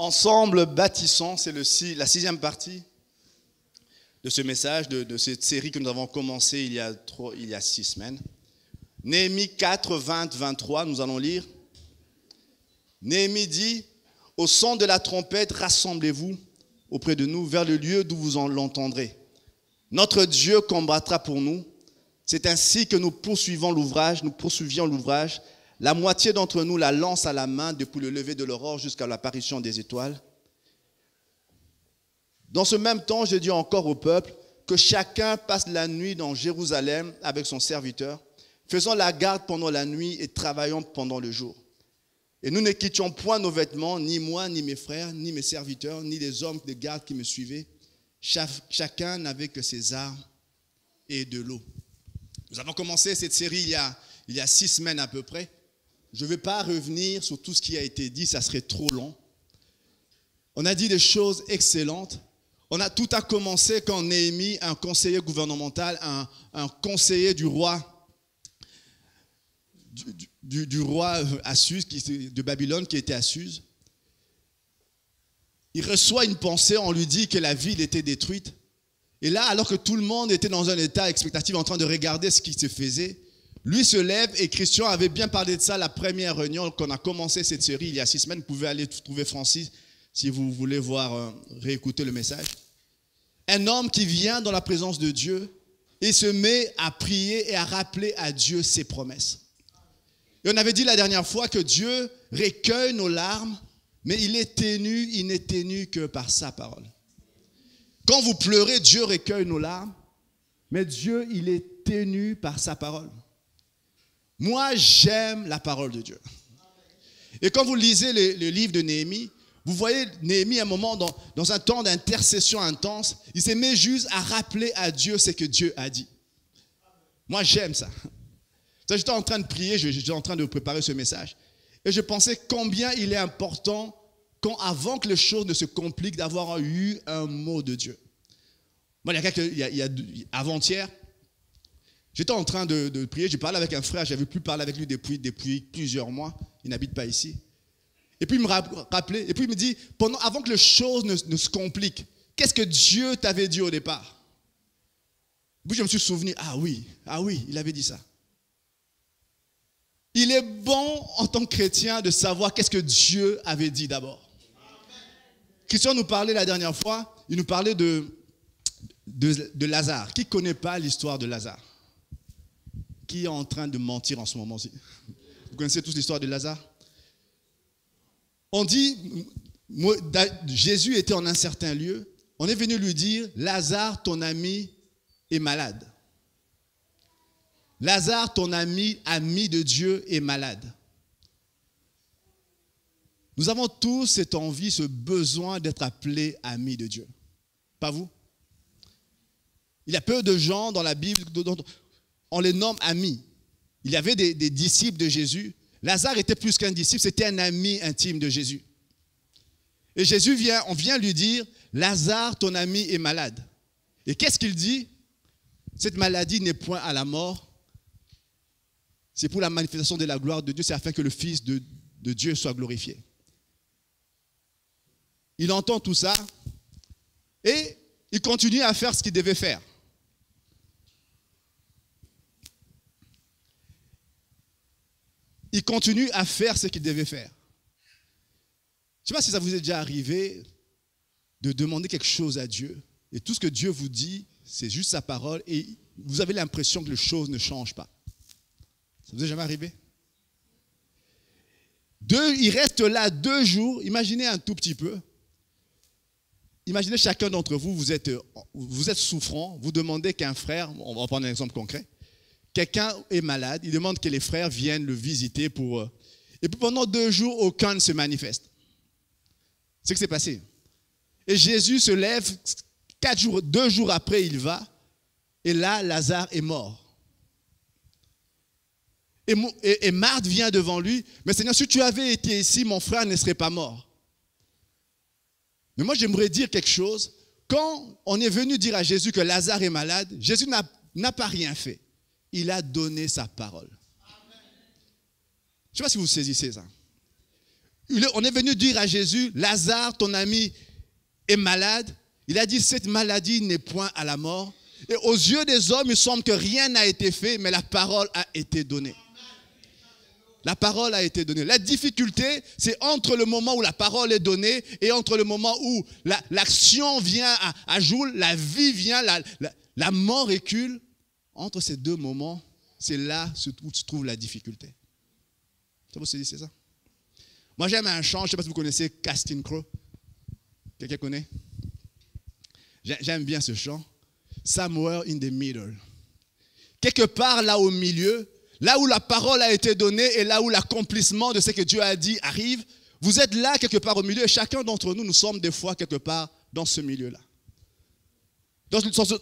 Ensemble, bâtissons, c'est la 6e partie de ce message, de cette série que nous avons commencé il y a 6 semaines. Néhémie 4, 20, 23, nous allons lire. Néhémie dit, « Au son de la trompette, rassemblez-vous auprès de nous vers le lieu d'où vous l'entendrez. Notre Dieu combattra pour nous. C'est ainsi que nous poursuivions l'ouvrage. La moitié d'entre nous la lance à la main depuis le lever de l'aurore jusqu'à l'apparition des étoiles. Dans ce même temps, je dis encore au peuple que chacun passe la nuit dans Jérusalem avec son serviteur, faisant la garde pendant la nuit et travaillant pendant le jour. Et nous ne quittions point nos vêtements, ni moi, ni mes frères, ni mes serviteurs, ni les hommes de garde qui me suivaient. Chacun n'avait que ses armes et de l'eau. » Nous avons commencé cette série il y a 6 semaines à peu près. Je ne vais pas revenir sur tout ce qui a été dit, ça serait trop long. On a dit des choses excellentes. Tout a commencé quand Néhémie, un conseiller gouvernemental, un conseiller du roi, du roi à Suse, de Babylone, qui était à Suse. Il reçoit une pensée, on lui dit que la ville était détruite. Et là, alors que tout le monde était dans un état expectatif, en train de regarder ce qui se faisait, lui se lève, et Christian avait bien parlé de ça la première réunion qu'on a commencé cette série il y a 6 semaines. Vous pouvez aller trouver Francis si vous voulez réécouter le message. Un homme qui vient dans la présence de Dieu et se met à prier et à rappeler à Dieu ses promesses. Et on avait dit la dernière fois que Dieu recueille nos larmes, mais il n'est tenu que par sa parole. Quand vous pleurez, Dieu recueille nos larmes, mais Dieu, il est tenu par sa parole. Moi, j'aime la parole de Dieu. Et quand vous lisez le livre de Néhémie, vous voyez Néhémie à un moment dans un temps d'intercession intense, il se met juste à rappeler à Dieu ce que Dieu a dit. Moi, j'aime ça. J'étais en train de prier, j'étais en train de préparer ce message, et je pensais combien il est important, avant que les choses ne se compliquent, d'avoir eu un mot de Dieu. Moi, avant-hier, j'étais en train de prier, je parlais avec un frère, je n'avais plus parlé avec lui depuis plusieurs mois, il n'habite pas ici. Et puis il me rappelait, et puis il me dit, avant que les choses ne se compliquent, qu'est-ce que Dieu t'avait dit au départ? Puis je me suis souvenu, ah oui, il avait dit ça. Il est bon en tant que chrétien de savoir qu'est-ce que Dieu avait dit d'abord. Christian nous parlait la dernière fois, il nous parlait de Lazare. Qui ne connaît pas l'histoire de Lazare? Qui est en train de mentir en ce moment-ci? Vous connaissez tous l'histoire de Lazare? On dit, Jésus était en un certain lieu, on est venu lui dire, Lazare, ton ami, est malade. Lazare, ton ami de Dieu, est malade. Nous avons tous cette envie, ce besoin d'être appelés amis de Dieu. Pas vous? Il y a peu de gens dans la Bible, on les nomme amis. Il y avait des disciples de Jésus. Lazare était plus qu'un disciple, c'était un ami intime de Jésus. Et Jésus on vient lui dire, Lazare, ton ami est malade. Et qu'est-ce qu'il dit? Cette maladie n'est point à la mort. C'est pour la manifestation de la gloire de Dieu, c'est afin que le Fils de Dieu soit glorifié. Il entend tout ça et il continue à faire ce qu'il devait faire. Il continue à faire ce qu'il devait faire. Je ne sais pas si ça vous est déjà arrivé de demander quelque chose à Dieu et tout ce que Dieu vous dit, c'est juste sa parole et vous avez l'impression que les choses ne changent pas. Ça vous est jamais arrivé? Il reste là 2 jours, imaginez un tout petit peu. Imaginez chacun d'entre vous, vous êtes souffrant, vous demandez qu'un frère, on va prendre un exemple concret, quelqu'un est malade, il demande que les frères viennent le visiter et puis pendant 2 jours, aucun ne se manifeste. C'est ce qui s'est passé. Et Jésus se lève, 2 jours après, il va, et là, Lazare est mort. Et Marthe vient devant lui, mais Seigneur, si tu avais été ici, mon frère ne serait pas mort. Mais moi, j'aimerais dire quelque chose. Quand on est venu dire à Jésus que Lazare est malade, Jésus n'a pas rien fait. Il a donné sa parole. Je ne sais pas si vous saisissez ça. on est venu dire à Jésus, Lazare, ton ami, est malade. Il a dit, cette maladie n'est point à la mort. Et aux yeux des hommes, il semble que rien n'a été fait, mais la parole a été donnée. La parole a été donnée. La difficulté, c'est entre le moment où la parole est donnée et entre le moment où l'action vient à jour, la vie vient, la mort recule. Entre ces deux moments, c'est là où se trouve la difficulté. Ça vous saisissez ça? Moi, j'aime un chant, je ne sais pas si vous connaissez Casting Crow. Quelqu'un connaît? J'aime bien ce chant. Somewhere in the middle. Quelque part là au milieu, là où la parole a été donnée et là où l'accomplissement de ce que Dieu a dit arrive, vous êtes là quelque part au milieu et chacun d'entre nous, nous sommes des fois quelque part dans ce milieu-là.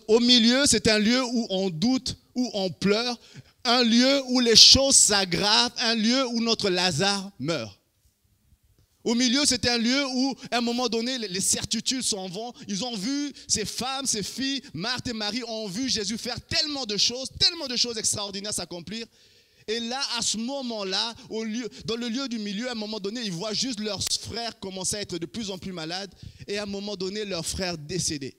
Au milieu, c'est un lieu où on doute, où on pleure, un lieu où les choses s'aggravent, un lieu où notre Lazare meurt. Au milieu, c'est un lieu où, à un moment donné, les certitudes s'en vont. Ils ont vu, ces femmes, ces filles, Marthe et Marie ont vu Jésus faire tellement de choses extraordinaires s'accomplir. Et là, à ce moment-là, dans le lieu du milieu, à un moment donné, ils voient juste leurs frères commencer à être de plus en plus malades. Et à un moment donné, leur frère décédé.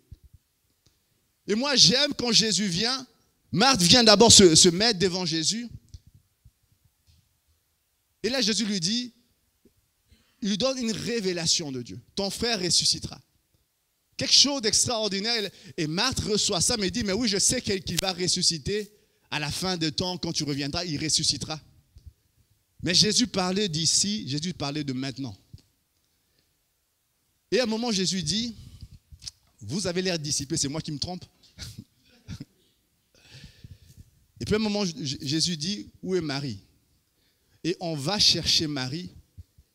Et moi, j'aime quand Jésus vient. Marthe vient d'abord se mettre devant Jésus. Et là, Jésus lui dit, il lui donne une révélation de Dieu. Ton frère ressuscitera. Quelque chose d'extraordinaire. Et Marthe reçoit ça, mais dit, mais oui, je sais qu'il va ressusciter à la fin des temps, quand tu reviendras, il ressuscitera. Mais Jésus parlait d'ici, Jésus parlait de maintenant. Et à un moment, Jésus dit, vous avez l'air dissipé, c'est moi qui me trompe. Et puis à un moment, Jésus dit, où est Marie? Et on va chercher Marie.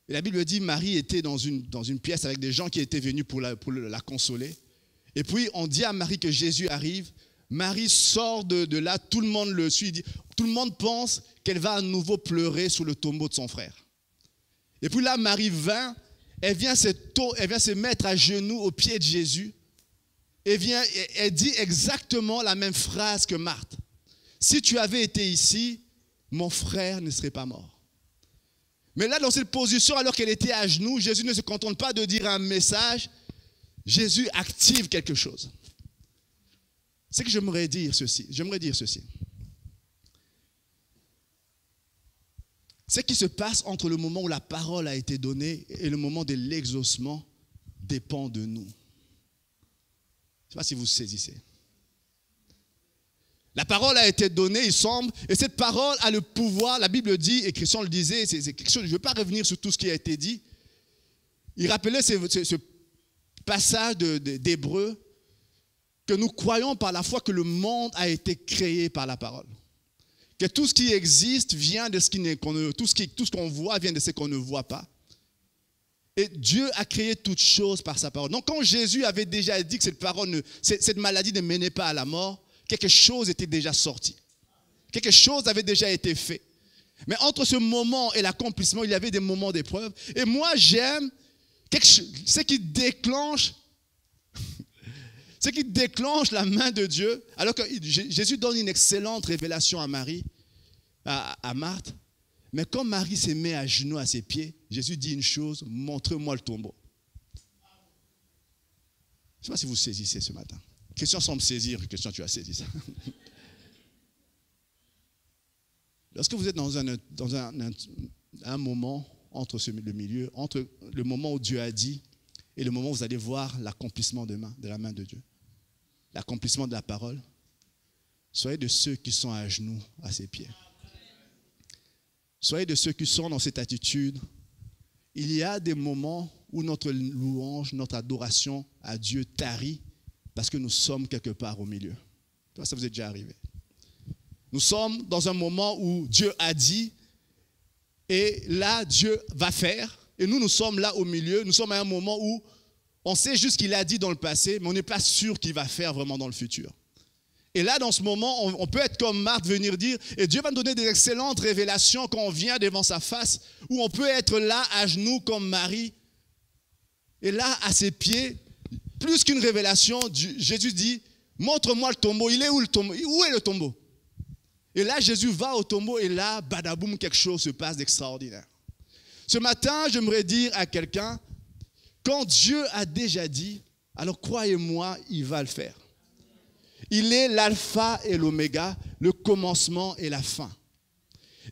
Et la Bible dit, Marie était dans une pièce avec des gens qui étaient venus pour la consoler. Et puis, on dit à Marie que Jésus arrive. Marie sort de là, tout le monde le suit. Tout le monde pense qu'elle va à nouveau pleurer sur le tombeau de son frère. Et puis là, Marie vint, elle vient se mettre à genoux au pied de Jésus. Et elle dit exactement la même phrase que Marthe. Si tu avais été ici, mon frère ne serait pas mort. Mais là, dans cette position, alors qu'elle était à genoux, Jésus ne se contente pas de dire un message. Jésus active quelque chose. C'est que j'aimerais dire ceci. Ce qui se passe entre le moment où la parole a été donnée et le moment de l'exaucement dépend de nous. Je ne sais pas si vous saisissez. La parole a été donnée, il semble, et cette parole a le pouvoir, la Bible dit, et Christian le disait, c'est quelque chose, je ne veux pas revenir sur tout ce qui a été dit. Il rappelait ce passage d'Hébreux, que nous croyons par la foi que le monde a été créé par la parole. Que tout ce qui existe vient de tout ce qu'on voit vient de ce qu'on ne voit pas. Et Dieu a créé toutes choses par sa parole. Donc quand Jésus avait déjà dit que cette maladie ne menait pas à la mort, quelque chose était déjà sorti. Quelque chose avait déjà été fait. Mais entre ce moment et l'accomplissement, il y avait des moments d'épreuve. Et moi, j'aime ce qui déclenche la main de Dieu, alors que Jésus donne une excellente révélation à Marie, à Marthe. Mais quand Marie se met à genoux à ses pieds, Jésus dit une chose, montre-moi le tombeau. Je ne sais pas si vous saisissez ce matin. Christian semble saisir. Christian, tu as saisi ça. Lorsque vous êtes dans un moment entre le milieu, entre le moment où Dieu a dit et le moment où vous allez voir l'accomplissement de la main de Dieu, l'accomplissement de la parole, soyez de ceux qui sont à genoux à ses pieds. Soyez de ceux qui sont dans cette attitude. Il y a des moments où notre louange, notre adoration à Dieu tarit parce que nous sommes quelque part au milieu. Ça vous est déjà arrivé. Nous sommes dans un moment où Dieu a dit et là, Dieu va faire. Et nous sommes là au milieu. Nous sommes à un moment où on sait juste qu'il a dit dans le passé, mais on n'est pas sûr qu'il va faire vraiment dans le futur. Et là, dans ce moment, on peut être comme Marthe, venir dire, et Dieu va nous donner des excellentes révélations quand on vient devant sa face, où on peut être là à genoux comme Marie. Et là, à ses pieds, plus qu'une révélation, Jésus dit, montre-moi le tombeau. Il est où le tombeau? Où est le tombeau? Et là, Jésus va au tombeau et là, badaboum, quelque chose se passe d'extraordinaire. Ce matin, j'aimerais dire à quelqu'un, quand Dieu a déjà dit, alors croyez-moi, il va le faire. Il est l'alpha et l'oméga, le commencement et la fin.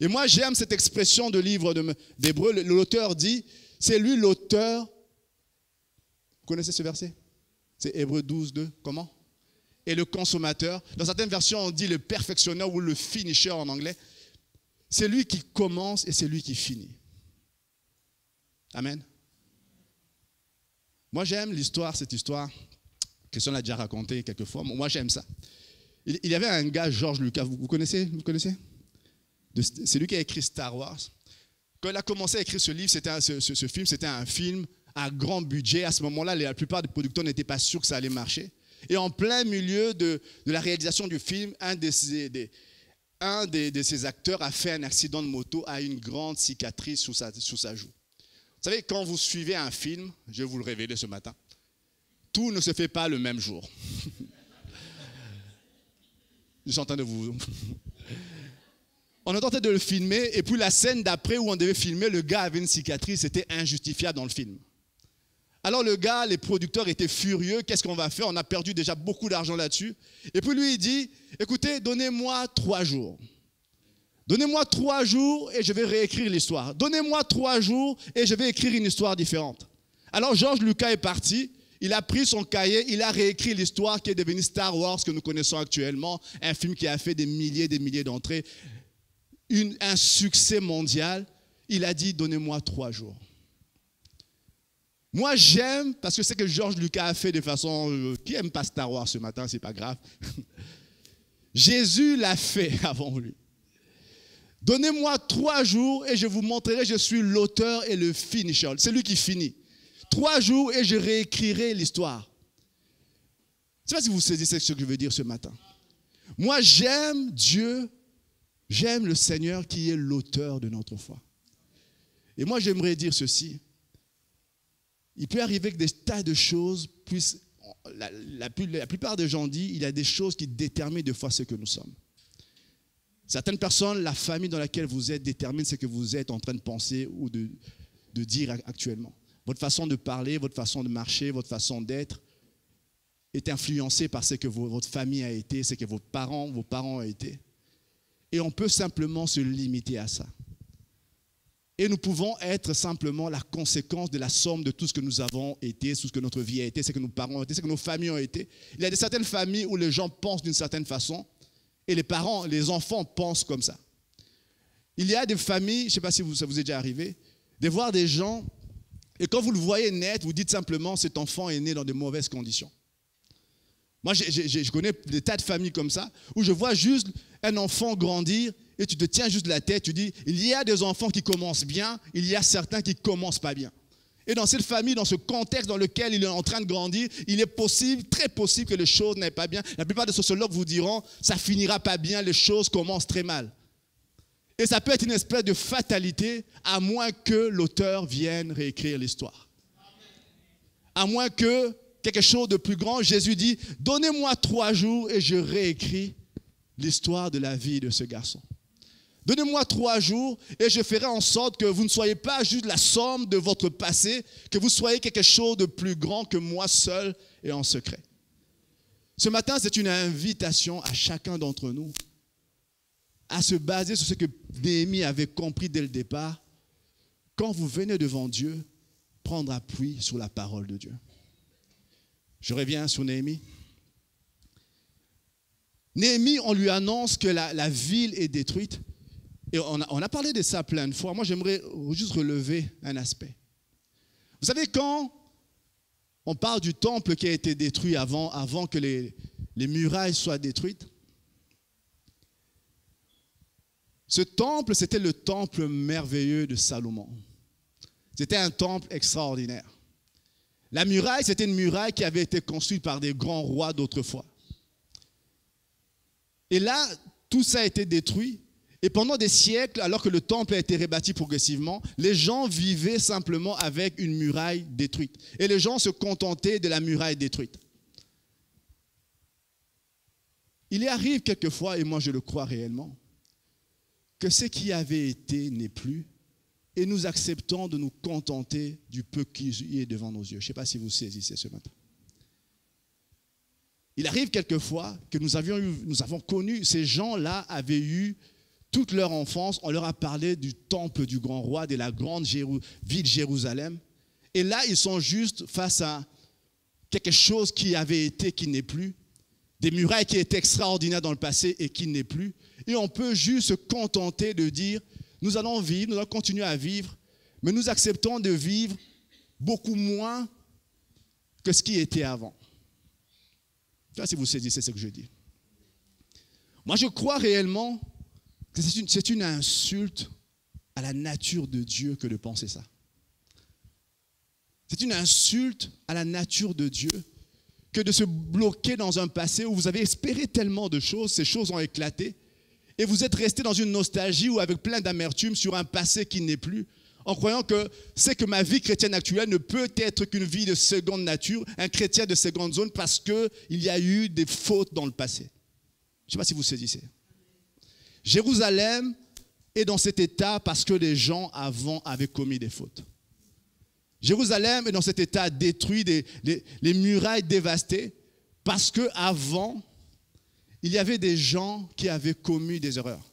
Et moi, j'aime cette expression de livre d'Hébreux. L'auteur dit, c'est lui l'auteur. Vous connaissez ce verset? C'est Hébreux 12, 2. Comment? Et le consommateur. Dans certaines versions, on dit le perfectionneur ou le finisher en anglais. C'est lui qui commence et c'est lui qui finit. Amen. Moi, j'aime l'histoire, cette histoire. Christian l'a déjà raconté quelques fois. Moi, j'aime ça. Il y avait un gars, George Lucas. Vous connaissez? Vous connaissez? C'est lui qui a écrit Star Wars. Quand il a commencé à écrire ce livre, ce film, c'était un film à grand budget. À ce moment-là, la plupart des producteurs n'étaient pas sûrs que ça allait marcher. Et en plein milieu de la réalisation du film, un de ses acteurs a fait un accident de moto, a une grande cicatrice sous sa joue. Vous savez, quand vous suivez un film, je vais vous le révéler ce matin, tout ne se fait pas le même jour. Je suis en train de vous... On est en train de le filmer, et puis la scène d'après où on devait filmer, le gars avait une cicatrice, c'était injustifiable dans le film. Alors le gars, les producteurs étaient furieux, qu'est-ce qu'on va faire? On a perdu déjà beaucoup d'argent là-dessus. Et puis lui, il dit, écoutez, donnez-moi 3 jours. Donnez-moi 3 jours et je vais réécrire l'histoire. Donnez-moi 3 jours et je vais écrire une histoire différente. Alors George Lucas est parti, il a pris son cahier, il a réécrit l'histoire qui est devenue Star Wars que nous connaissons actuellement, un film qui a fait des milliers d'entrées, un succès mondial. Il a dit, donnez-moi 3 jours. Moi, j'aime, parce que c'est que George Lucas a fait de façon... qui n'aime pas Star Wars ce matin, c'est pas grave. Jésus l'a fait avant lui. Donnez-moi 3 jours et je vous montrerai, je suis l'auteur et le finisher. C'est lui qui finit. 3 jours et je réécrirai l'histoire. Je ne sais pas si vous saisissez ce que je veux dire ce matin. Moi, j'aime Dieu, j'aime le Seigneur qui est l'auteur de notre foi. Et moi, j'aimerais dire ceci. Il peut arriver que des tas de choses puissent... La plupart des gens disent il y a des choses qui déterminent des fois ce que nous sommes. Certaines personnes, la famille dans laquelle vous êtes détermine ce que vous êtes en train de penser ou de dire actuellement. Votre façon de parler, votre façon de marcher, votre façon d'être est influencée par ce que votre famille a été, ce que vos parents ont été. Et on peut simplement se limiter à ça. Et nous pouvons être simplement la conséquence de la somme de tout ce que nous avons été, tout ce que notre vie a été, ce que nos parents ont été, ce que nos familles ont été. Il y a certaines familles où les gens pensent d'une certaine façon et les enfants pensent comme ça. Il y a des familles, je ne sais pas si ça vous est déjà arrivé, de voir des gens et quand vous le voyez naître, vous dites simplement cet enfant est né dans de mauvaises conditions. Moi, je connais des tas de familles comme ça où je vois juste un enfant grandir et tu te tiens juste la tête, tu dis, il y a des enfants qui commencent bien, il y a certains qui ne commencent pas bien. Et dans cette famille, dans ce contexte dans lequel il est en train de grandir, il est possible, très possible que les choses n'aillent pas bien. La plupart des sociologues vous diront, ça ne finira pas bien, les choses commencent très mal. Et ça peut être une espèce de fatalité, à moins que l'auteur vienne réécrire l'histoire. À moins que quelque chose de plus grand, Jésus dit, donnez-moi 3 jours et je réécris l'histoire de la vie de ce garçon. Donnez-moi 3 jours et je ferai en sorte que vous ne soyez pas juste la somme de votre passé, que vous soyez quelque chose de plus grand que moi seul et en secret. Ce matin, c'est une invitation à chacun d'entre nous à se baser sur ce que Néhémie avait compris dès le départ. Quand vous venez devant Dieu, prendre appui sur la parole de Dieu. Je reviens sur Néhémie. Néhémie, on lui annonce que la ville est détruite. Et on a parlé de ça plein de fois. Moi, j'aimerais juste relever un aspect. Vous savez, quand on parle du temple qui a été détruit avant que les murailles soient détruites, ce temple, c'était le temple merveilleux de Salomon. C'était un temple extraordinaire. La muraille, c'était une muraille qui avait été construite par des grands rois d'autrefois. Et là, tout ça a été détruit. Et pendant des siècles, alors que le temple a été rebâti progressivement, les gens vivaient simplement avec une muraille détruite. Et les gens se contentaient de la muraille détruite. Il y arrive quelquefois, et moi je le crois réellement, que ce qui avait été n'est plus, et nous acceptons de nous contenter du peu qui est devant nos yeux. Je ne sais pas si vous saisissez ce matin. Il arrive quelquefois que nous avons connu, ces gens-là avaient eu toute leur enfance, on leur a parlé du temple du grand roi, de la grande ville de Jérusalem. Et là, ils sont juste face à quelque chose qui avait été, qui n'est plus. Des murailles qui étaient extraordinaires dans le passé et qui n'est plus. Et on peut juste se contenter de dire, nous allons vivre, nous allons continuer à vivre, mais nous acceptons de vivre beaucoup moins que ce qui était avant. Je ne sais pas si vous saisissez ce que je dis. Moi, je crois réellement que c'est une insulte à la nature de Dieu que de penser ça. C'est une insulte à la nature de Dieu que de se bloquer dans un passé où vous avez espéré tellement de choses, ces choses ont éclaté, et vous êtes resté dans une nostalgie ou avec plein d'amertume sur un passé qui n'est plus, en croyant que c'est que ma vie chrétienne actuelle ne peut être qu'une vie de seconde nature, un chrétien de seconde zone, parce qu'il y a eu des fautes dans le passé. Je ne sais pas si vous saisissez. Jérusalem est dans cet état parce que les gens avant avaient commis des fautes. Jérusalem est dans cet état détruit, les murailles dévastées, parce qu'avant, il y avait des gens qui avaient commis des erreurs.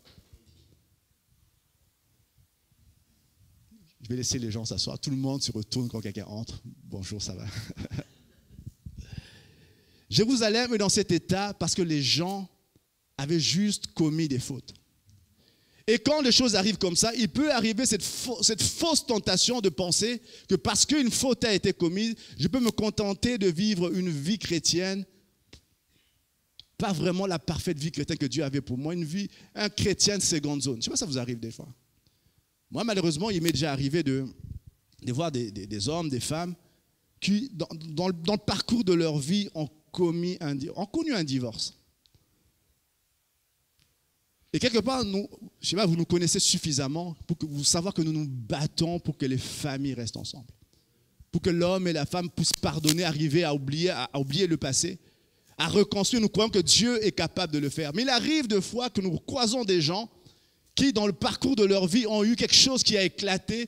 Je vais laisser les gens s'asseoir. Tout le monde se retourne quand quelqu'un entre. Bonjour, ça va. Jérusalem est dans cet état parce que les gens avaient juste commis des fautes. Et quand les choses arrivent comme ça, il peut arriver cette fausse tentation de penser que parce qu'une faute a été commise, je peux me contenter de vivre une vie chrétienne, pas vraiment la parfaite vie chrétienne que Dieu avait pour moi, un chrétien de seconde zone. Je ne sais pas si ça vous arrive des fois. Moi, malheureusement, il m'est déjà arrivé de voir des hommes, des femmes qui, dans le parcours de leur vie, ont connu un divorce. Et quelque part, je ne sais pas, vous nous connaissez suffisamment pour que vous savoir que nous nous battons pour que les familles restent ensemble. Pour que l'homme et la femme puissent pardonner, arriver à oublier le passé, à reconstruire. Nous croyons que Dieu est capable de le faire. Mais il arrive de fois que nous croisons des gens qui, dans le parcours de leur vie, ont eu quelque chose qui a éclaté,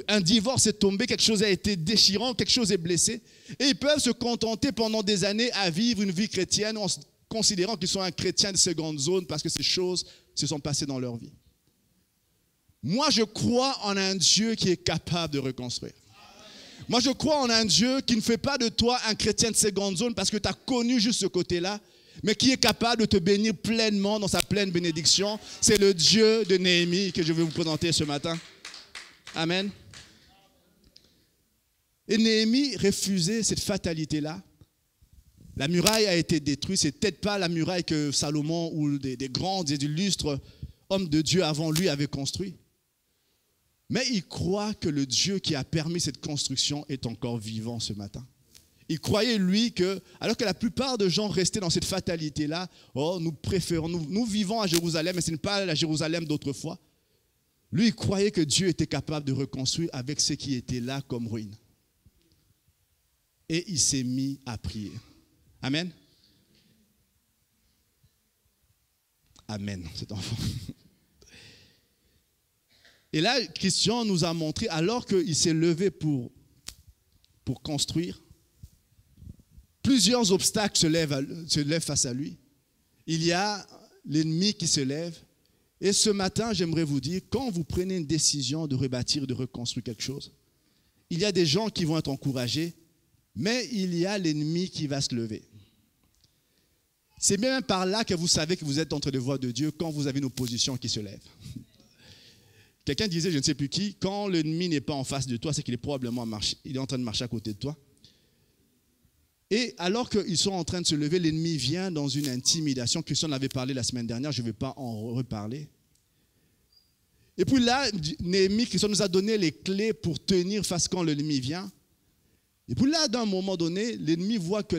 un divorce est tombé, quelque chose a été déchirant, quelque chose est blessé. Et ils peuvent se contenter pendant des années à vivre une vie chrétienne considérant qu'ils sont un chrétien de seconde zone parce que ces choses se sont passées dans leur vie. Moi, je crois en un Dieu qui est capable de reconstruire. Moi, je crois en un Dieu qui ne fait pas de toi un chrétien de seconde zone parce que tu as connu juste ce côté-là, mais qui est capable de te bénir pleinement dans sa pleine bénédiction. C'est le Dieu de Néhémie que je vais vous présenter ce matin. Amen. Et Néhémie refusait cette fatalité-là. La muraille a été détruite. Ce n'est peut-être pas la muraille que Salomon ou des grands et illustres hommes de Dieu avant lui avaient construit. Mais il croit que le Dieu qui a permis cette construction est encore vivant ce matin. Il croyait, lui, que, alors que la plupart des gens restaient dans cette fatalité-là, nous vivons à Jérusalem, mais ce n'est pas la Jérusalem d'autrefois. Lui, il croyait que Dieu était capable de reconstruire avec ce qui était là comme ruine. Et il s'est mis à prier. Amen. Amen, cet enfant. Et là, Christian nous a montré, alors qu'il s'est levé pour construire, plusieurs obstacles se lèvent face à lui. Il y a l'ennemi qui se lève. Et ce matin, j'aimerais vous dire, quand vous prenez une décision de rebâtir, de reconstruire quelque chose, il y a des gens qui vont être encouragés, mais il y a l'ennemi qui va se lever. C'est même par là que vous savez que vous êtes entre les voies de Dieu quand vous avez une opposition qui se lève. Quelqu'un disait, je ne sais plus qui, quand l'ennemi n'est pas en face de toi, c'est qu'il est probablement il est en train de marcher à côté de toi. Et alors qu'ils sont en train de se lever, l'ennemi vient dans une intimidation. Christian en avait parlé la semaine dernière, je ne vais pas en reparler. Et puis là, Néhémie, Christian nous a donné les clés pour tenir face quand l'ennemi vient. Et puis là, d'un moment donné, l'ennemi voit que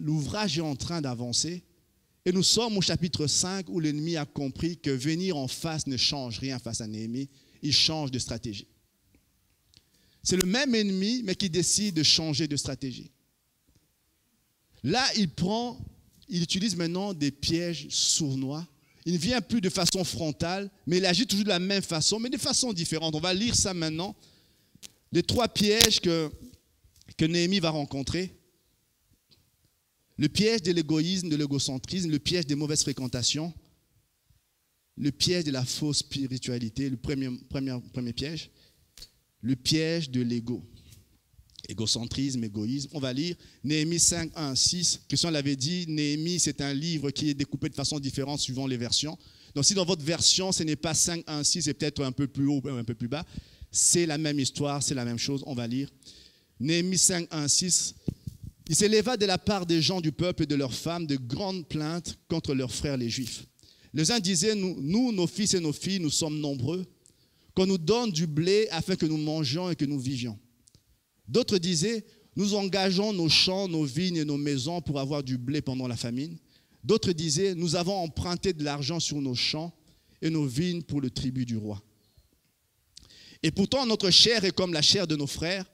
l'ouvrage est en train d'avancer. Et nous sommes au chapitre 5 où l'ennemi a compris que venir en face ne change rien face à Néhémie. Il change de stratégie. C'est le même ennemi, mais qui décide de changer de stratégie. Là, il utilise maintenant des pièges sournois. Il ne vient plus de façon frontale, mais il agit toujours de la même façon, mais de façon différente. On va lire ça maintenant. Les 3 pièges que Néhémie va rencontrer. Le piège de l'égoïsme, de l'égocentrisme, le piège des mauvaises fréquentations, le piège de la fausse spiritualité, le premier piège, le piège de l'ego. Égocentrisme, égoïsme. On va lire Néhémie 5, 1, 6. Christian l'avait dit, Néhémie, c'est un livre qui est découpé de façon différente suivant les versions. Donc si dans votre version, ce n'est pas 5, 1, 6, c'est peut-être un peu plus haut ou un peu plus bas, c'est la même histoire, c'est la même chose. On va lire Néhémie 5, 1, 6. Il s'éleva de la part des gens du peuple et de leurs femmes de grandes plaintes contre leurs frères les Juifs. Les uns disaient, nous, nos fils et nos filles, nous sommes nombreux, qu'on nous donne du blé afin que nous mangions et que nous vivions. D'autres disaient, nous engageons nos champs, nos vignes et nos maisons pour avoir du blé pendant la famine. D'autres disaient, nous avons emprunté de l'argent sur nos champs et nos vignes pour le tribut du roi. Et pourtant, notre chair est comme la chair de nos frères,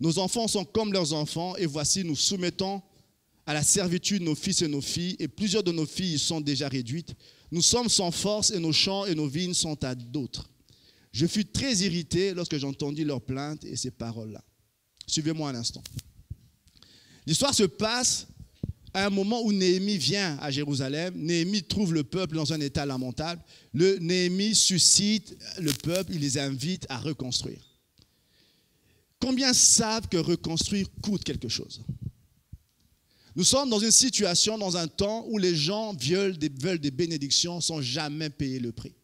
nos enfants sont comme leurs enfants, et voici, nous soumettons à la servitude nos fils et nos filles, et plusieurs de nos filles y sont déjà réduites. Nous sommes sans force, et nos champs et nos vignes sont à d'autres. Je fus très irrité lorsque j'entendis leurs plaintes et ces paroles-là. Suivez-moi un instant. L'histoire se passe à un moment où Néhémie vient à Jérusalem. Néhémie trouve le peuple dans un état lamentable. Néhémie suscite le peuple, il les invite à reconstruire. Combien savent que reconstruire coûte quelque chose? Nous sommes dans une situation, dans un temps où les gens veulent des bénédictions sans jamais payer le prix.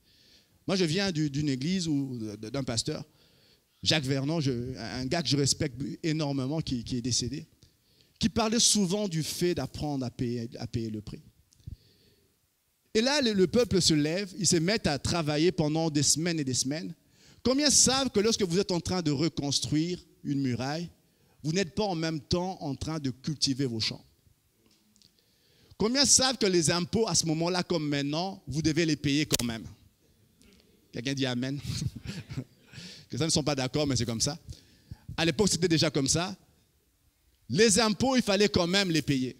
Moi, je viens d'une église ou d'un pasteur, Jacques Vernon, un gars que je respecte énormément, qui est décédé, qui parlait souvent du fait d'apprendre à payer le prix. Et là, le peuple se lève, ils se mettent à travailler pendant des semaines et des semaines. Combien savent que lorsque vous êtes en train de reconstruire une muraille, vous n'êtes pas en même temps en train de cultiver vos champs? Combien savent que les impôts, à ce moment-là comme maintenant, vous devez les payer quand même? Quelqu'un dit Amen. Que ça ne sont pas d'accord, mais c'est comme ça. À l'époque, c'était déjà comme ça. Les impôts, il fallait quand même les payer.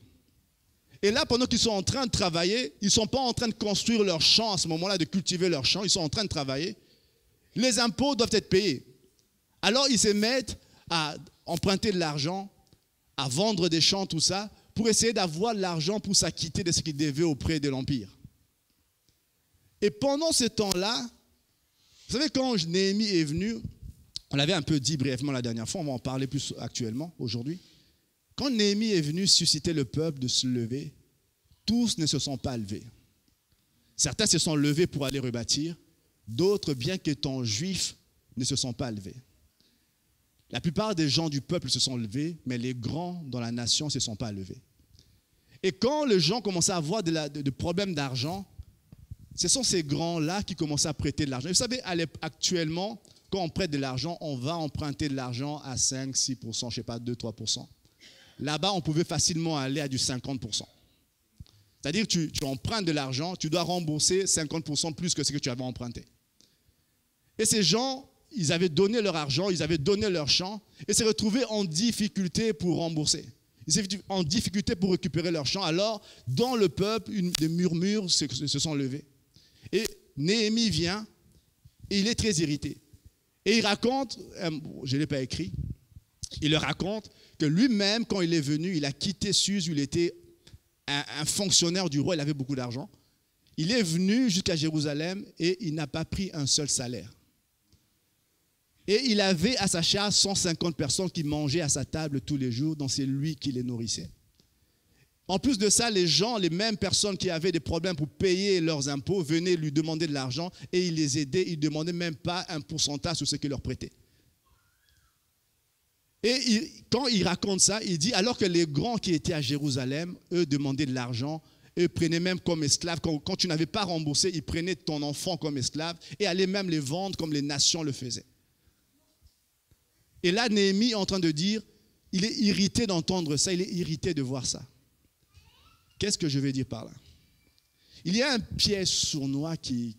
Et là, pendant qu'ils sont en train de travailler, ils ne sont pas en train de construire leur champ à ce moment-là, de cultiver leur champ, ils sont en train de travailler. Les impôts doivent être payés. Alors, ils se mettent à emprunter de l'argent, à vendre des champs, tout ça, pour essayer d'avoir de l'argent pour s'acquitter de ce qu'ils devaient auprès de l'Empire. Et pendant ce temps-là, vous savez, quand Néhémie est venu, on l'avait un peu dit brièvement la dernière fois, on va en parler plus actuellement, aujourd'hui. Quand Néhémie est venu susciter le peuple de se lever, tous ne se sont pas levés. Certains se sont levés pour aller rebâtir, d'autres, bien qu'étant juifs, ne se sont pas levés. La plupart des gens du peuple se sont levés, mais les grands dans la nation ne se sont pas levés. Et quand les gens commençaient à avoir des problèmes d'argent, ce sont ces grands-là qui commençaient à prêter de l'argent. Vous savez, actuellement, quand on prête de l'argent, on va emprunter de l'argent à 5, 6%, je ne sais pas, 2, 3%. Là-bas, on pouvait facilement aller à du 50%. C'est-à-dire que tu empruntes de l'argent, tu dois rembourser 50% plus que ce que tu avais emprunté. Et ces gens, ils avaient donné leur argent, ils avaient donné leur champ, et se retrouvaient en difficulté pour rembourser. Ils étaient en difficulté pour récupérer leur champ. Alors, dans le peuple, des murmures se sont levés. Et Néhémie vient, et il est très irrité. Et il raconte, je ne l'ai pas écrit, il leur raconte que lui-même, quand il est venu, il a quitté Suse, où il était un fonctionnaire du roi, il avait beaucoup d'argent. Il est venu jusqu'à Jérusalem et il n'a pas pris un seul salaire. Et il avait à sa charge 150 personnes qui mangeaient à sa table tous les jours, donc c'est lui qui les nourrissait. En plus de ça, les gens, les mêmes personnes qui avaient des problèmes pour payer leurs impôts, venaient lui demander de l'argent et il les aidait, il ne demandait même pas un pourcentage sur ce qu'il leur prêtait. Et quand il raconte ça, il dit, alors que les grands qui étaient à Jérusalem, eux demandaient de l'argent, eux prenaient même comme esclaves, quand tu n'avais pas remboursé, ils prenaient ton enfant comme esclave et allaient même les vendre comme les nations le faisaient. Et là, Néhémie est en train de dire, il est irrité d'entendre ça, il est irrité de voir ça. Qu'est-ce que je veux dire par là? Il y a un piège sournois qui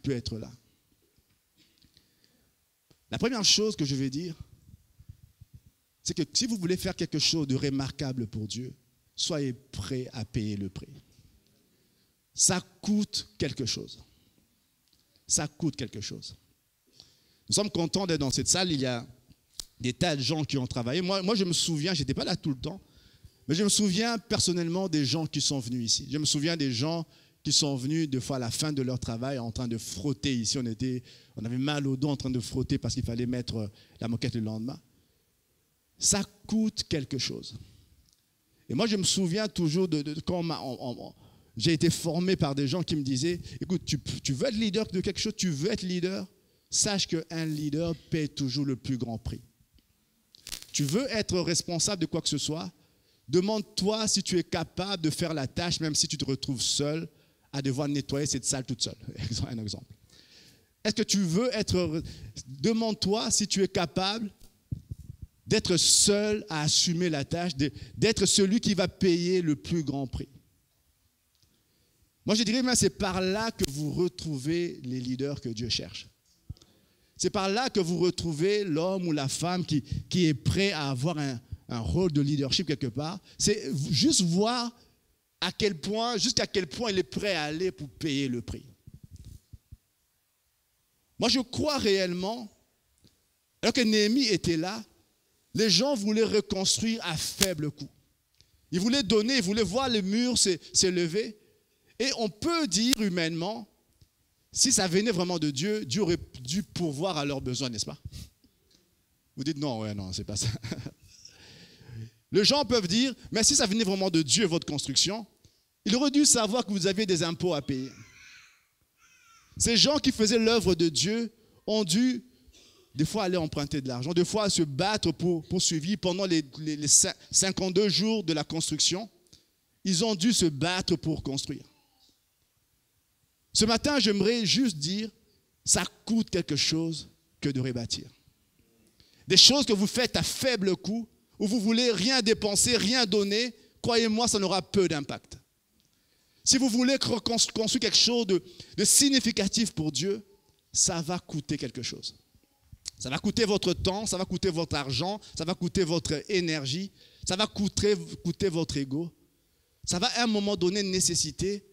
peut être là. La première chose que je veux dire, c'est que si vous voulez faire quelque chose de remarquable pour Dieu, soyez prêt à payer le prix. ça coûte quelque chose. Ça coûte quelque chose. Nous sommes contents d'être dans cette salle. Il y a des tas de gens qui ont travaillé. Moi je me souviens, je n'étais pas là tout le temps, mais je me souviens personnellement des gens qui sont venus ici. Je me souviens des gens qui sont venus des fois à la fin de leur travail en train de frotter ici. On avait mal au dos en train de frotter parce qu'il fallait mettre la moquette le lendemain. Ça coûte quelque chose. Et moi, je me souviens toujours de quand j'ai été formé par des gens qui me disaient, écoute, tu veux être leader de quelque chose, tu veux être leader, sache qu'un leader paie toujours le plus grand prix. Tu veux être responsable de quoi que ce soit, demande-toi si tu es capable de faire la tâche, même si tu te retrouves seul à devoir nettoyer cette salle toute seule. Un exemple. Est-ce que tu veux être... Demande-toi si tu es capable d'être seul à assumer la tâche, d'être celui qui va payer le plus grand prix. Moi, je dirais même c'est par là que vous retrouvez les leaders que Dieu cherche. C'est par là que vous retrouvez l'homme ou la femme qui est prêt à avoir un rôle de leadership quelque part. C'est juste voir jusqu'à quel point il est prêt à aller pour payer le prix. Moi, je crois réellement, alors que Néhémie était là, les gens voulaient reconstruire à faible coût. Ils voulaient donner, ils voulaient voir le mur s'élever. Et on peut dire humainement, si ça venait vraiment de Dieu, Dieu aurait dû pourvoir à leurs besoins, n'est-ce pas? Vous dites non, c'est pas ça. Les gens peuvent dire, mais si ça venait vraiment de Dieu, votre construction, il aurait dû savoir que vous aviez des impôts à payer. Ces gens qui faisaient l'œuvre de Dieu ont dû des fois aller emprunter de l'argent, des fois se battre pour poursuivre pendant les 52 jours de la construction. Ils ont dû se battre pour construire. Ce matin, j'aimerais juste dire, ça coûte quelque chose que de rebâtir. Des choses que vous faites à faible coût, où vous voulez rien dépenser, rien donner, croyez-moi, ça n'aura peu d'impact. Si vous voulez construire quelque chose de significatif pour Dieu, ça va coûter quelque chose. Ça va coûter votre temps, ça va coûter votre argent, ça va coûter votre énergie, ça va coûter votre ego. Ça va à un moment donné nécessiter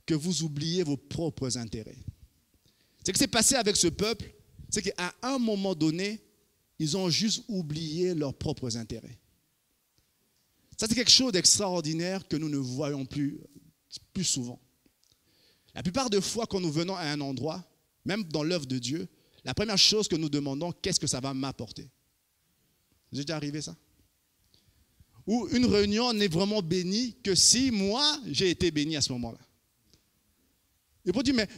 que vous oubliez vos propres intérêts. Ce qui s'est passé avec ce peuple, c'est qu'à un moment donné, ils ont juste oublié leurs propres intérêts. Ça, c'est quelque chose d'extraordinaire que nous ne voyons plus souvent. La plupart des fois, quand nous venons à un endroit, même dans l'œuvre de Dieu, la première chose que nous demandons, qu'est-ce que ça va m'apporter? Vous êtes déjà arrivé ça? Ou une réunion n'est vraiment bénie que si moi, j'ai été béni à ce moment-là. Et pour dire, mais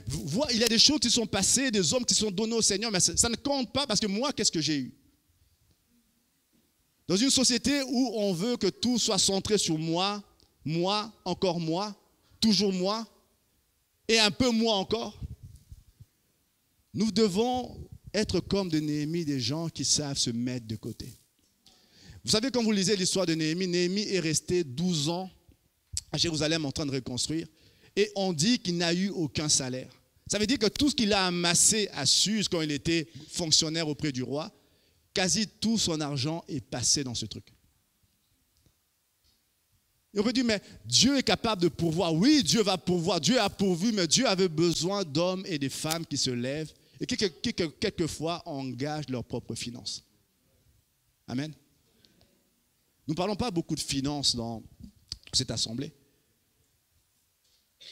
il y a des choses qui sont passées, des hommes qui sont donnés au Seigneur, mais ça ne compte pas parce que moi, qu'est-ce que j'ai eu? Dans une société où on veut que tout soit centré sur moi, encore moi, toujours moi, et un peu moi encore, nous devons être comme de Néhémie, des gens qui savent se mettre de côté. Vous savez, quand vous lisez l'histoire de Néhémie, Néhémie est resté 12 ans à Jérusalem en train de reconstruire, et on dit qu'il n'a eu aucun salaire. Ça veut dire que tout ce qu'il a amassé à Suse quand il était fonctionnaire auprès du roi, quasi tout son argent est passé dans ce truc. Et on peut dire, mais Dieu est capable de pourvoir. Oui, Dieu va pourvoir. Dieu a pourvu, mais Dieu avait besoin d'hommes et de femmes qui se lèvent et qui quelquefois engagent leurs propres finances. Amen. Nous ne parlons pas beaucoup de finances dans cette assemblée.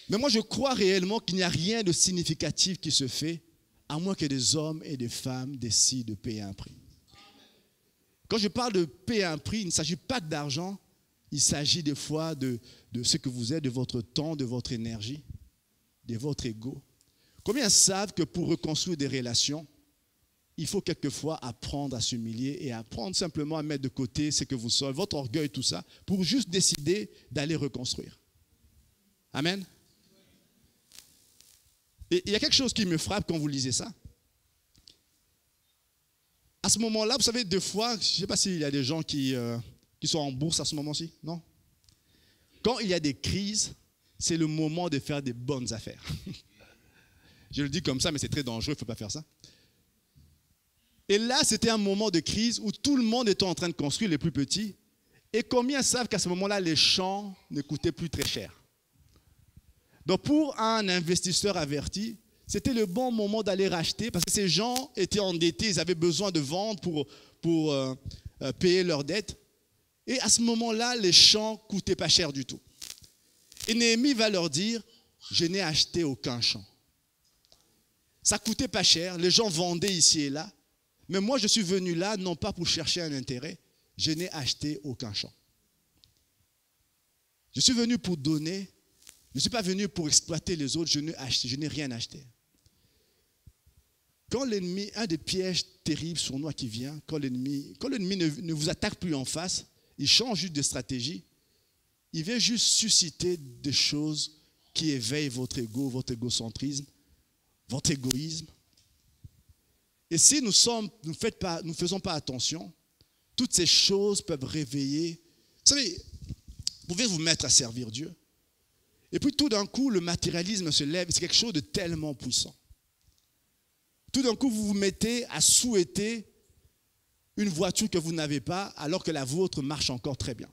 Mais moi, je crois réellement qu'il n'y a rien de significatif qui se fait, à moins que des hommes et des femmes décident de payer un prix. Quand je parle de payer un prix, il ne s'agit pas d'argent, il s'agit des fois de ce que vous êtes, de votre temps, de votre énergie, de votre ego. Combien savent que pour reconstruire des relations, il faut quelquefois apprendre à s'humilier et apprendre simplement à mettre de côté ce que vous soyez, votre orgueil, tout ça, pour juste décider d'aller reconstruire. Amen. Et il y a quelque chose qui me frappe quand vous lisez ça. À ce moment-là, vous savez, des fois, je ne sais pas s'il y a des gens qui sont en bourse à ce moment-ci, non? Quand il y a des crises, c'est le moment de faire des bonnes affaires. Je le dis comme ça, mais c'est très dangereux, il ne faut pas faire ça. Et là, c'était un moment de crise où tout le monde était en train de construire, les plus petits. Et combien savent qu'à ce moment-là, les champs ne coûtaient plus très cher? Donc pour un investisseur averti, c'était le bon moment d'aller racheter parce que ces gens étaient endettés, ils avaient besoin de vendre pour payer leurs dettes. Et à ce moment-là, les champs ne coûtaient pas cher du tout. Et Néhémie va leur dire, je n'ai acheté aucun champ. Ça ne coûtait pas cher, les gens vendaient ici et là. Mais moi, je suis venu là, non pas pour chercher un intérêt, je n'ai acheté aucun champ. Je suis venu pour donner, je ne suis pas venu pour exploiter les autres, je n'ai rien acheté. Quand l'ennemi, un des pièges terribles sournois qui vient, quand l'ennemi ne vous attaque plus en face, il change juste de stratégie, il vient juste susciter des choses qui éveillent votre ego, votre égocentrisme, votre égoïsme. Et si nous ne faisons pas attention, toutes ces choses peuvent réveiller. Vous savez, vous pouvez vous mettre à servir Dieu. Et puis tout d'un coup, le matérialisme se lève. C'est quelque chose de tellement puissant. Tout d'un coup, vous vous mettez à souhaiter une voiture que vous n'avez pas, alors que la vôtre marche encore très bien.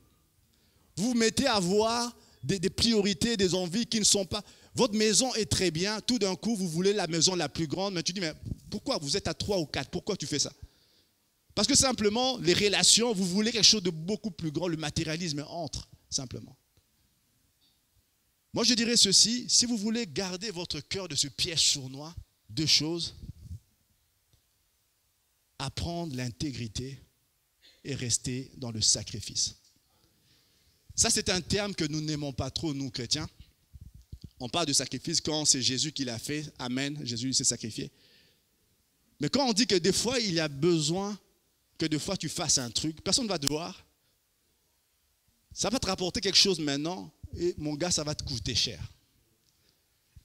Vous vous mettez à avoir des priorités, des envies qui ne sont pas... Votre maison est très bien, tout d'un coup, vous voulez la maison la plus grande, mais tu dis, mais pourquoi vous êtes à 3 ou 4, pourquoi tu fais ça? Parce que simplement, les relations, vous voulez quelque chose de beaucoup plus grand, le matérialisme entre, simplement. Moi, je dirais ceci, si vous voulez garder votre cœur de ce piège sournois, 2 choses, apprendre l'intégrité et rester dans le sacrifice. Ça, c'est un terme que nous n'aimons pas trop, nous, chrétiens. On parle de sacrifice quand c'est Jésus qui l'a fait. Amen, Jésus s'est sacrifié. Mais quand on dit que des fois, il y a besoin que des fois tu fasses un truc, personne ne va te voir. Ça va te rapporter quelque chose maintenant et mon gars, ça va te coûter cher.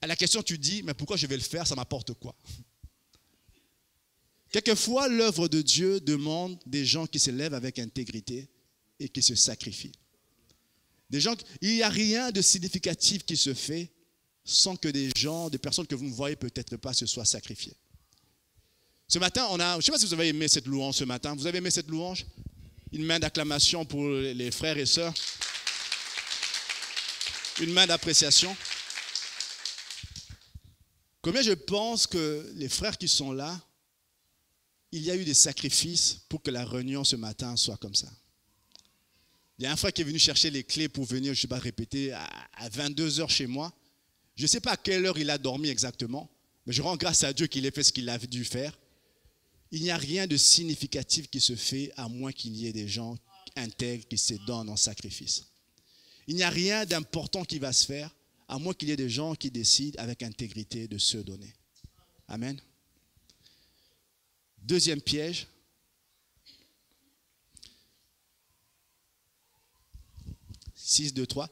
À la question, tu dis, mais pourquoi je vais le faire, ça m'apporte quoi? Quelquefois, l'œuvre de Dieu demande des gens qui se lèvent avec intégrité et qui se sacrifient. Il n'y a rien de significatif qui se fait sans que des personnes que vous ne voyez peut-être pas, se soient sacrifiées. Ce matin, je ne sais pas si vous avez aimé cette louange ce matin. Vous avez aimé cette louange? Une main d'acclamation pour les frères et sœurs. Une main d'appréciation. Combien je pense que les frères qui sont là, il y a eu des sacrifices pour que la réunion ce matin soit comme ça. Il y a un frère qui est venu chercher les clés pour venir, je ne sais pas répéter, à 22h chez moi. Je ne sais pas à quelle heure il a dormi exactement, mais je rends grâce à Dieu qu'il ait fait ce qu'il a dû faire. Il n'y a rien de significatif qui se fait à moins qu'il y ait des gens intègres qui se donnent en sacrifice. Il n'y a rien d'important qui va se faire à moins qu'il y ait des gens qui décident avec intégrité de se donner. Amen. Deuxième piège. « 6, 2, 3.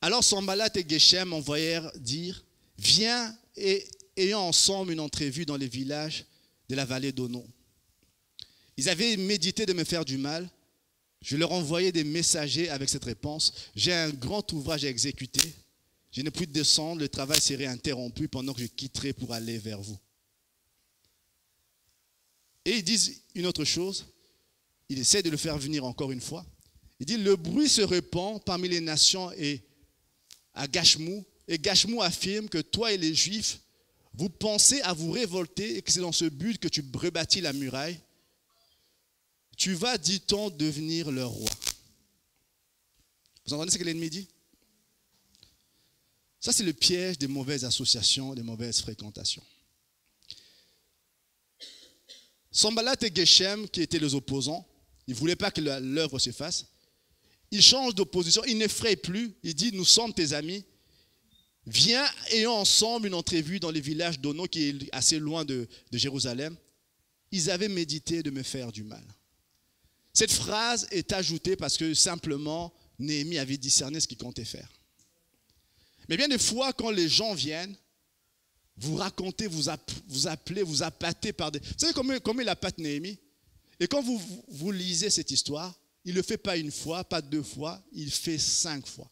Alors Sanballat et Geshem envoyèrent dire, viens et ayons ensemble une entrevue dans les villages de la vallée d'Onon. Ils avaient médité de me faire du mal. Je leur envoyais des messagers avec cette réponse. J'ai un grand ouvrage à exécuter. Je ne puis descendre, le travail serait interrompu pendant que je quitterai pour aller vers vous. Et ils disent une autre chose. Ils essaient de le faire venir encore une fois. Il dit, le bruit se répand parmi les nations et à Gashmou. Et Gashmou affirme que toi et les Juifs, vous pensez à vous révolter et que c'est dans ce but que tu rebâtis la muraille. Tu vas, dit-on, devenir leur roi. Vous entendez ce que l'ennemi dit? Ça, c'est le piège des mauvaises associations, des mauvaises fréquentations. Sanballat et Geshem, qui étaient les opposants, ils ne voulaient pas que l'œuvre se fasse. Ils changent d'opposition, ils n'effraient plus. Ils disent, nous sommes tes amis. Viens, ayons ensemble une entrevue dans les villages d'Ono, qui est assez loin de Jérusalem. Ils avaient médité de me faire du mal. Cette phrase est ajoutée parce que simplement, Néhémie avait discerné ce qu'il comptait faire. Mais bien des fois, quand les gens viennent, vous racontez, vous appelez, vous appâtez par des... Vous savez comment il appâte Néhémie? Et quand vous lisez cette histoire, il ne le fait pas une fois, pas 2 fois, il fait 5 fois.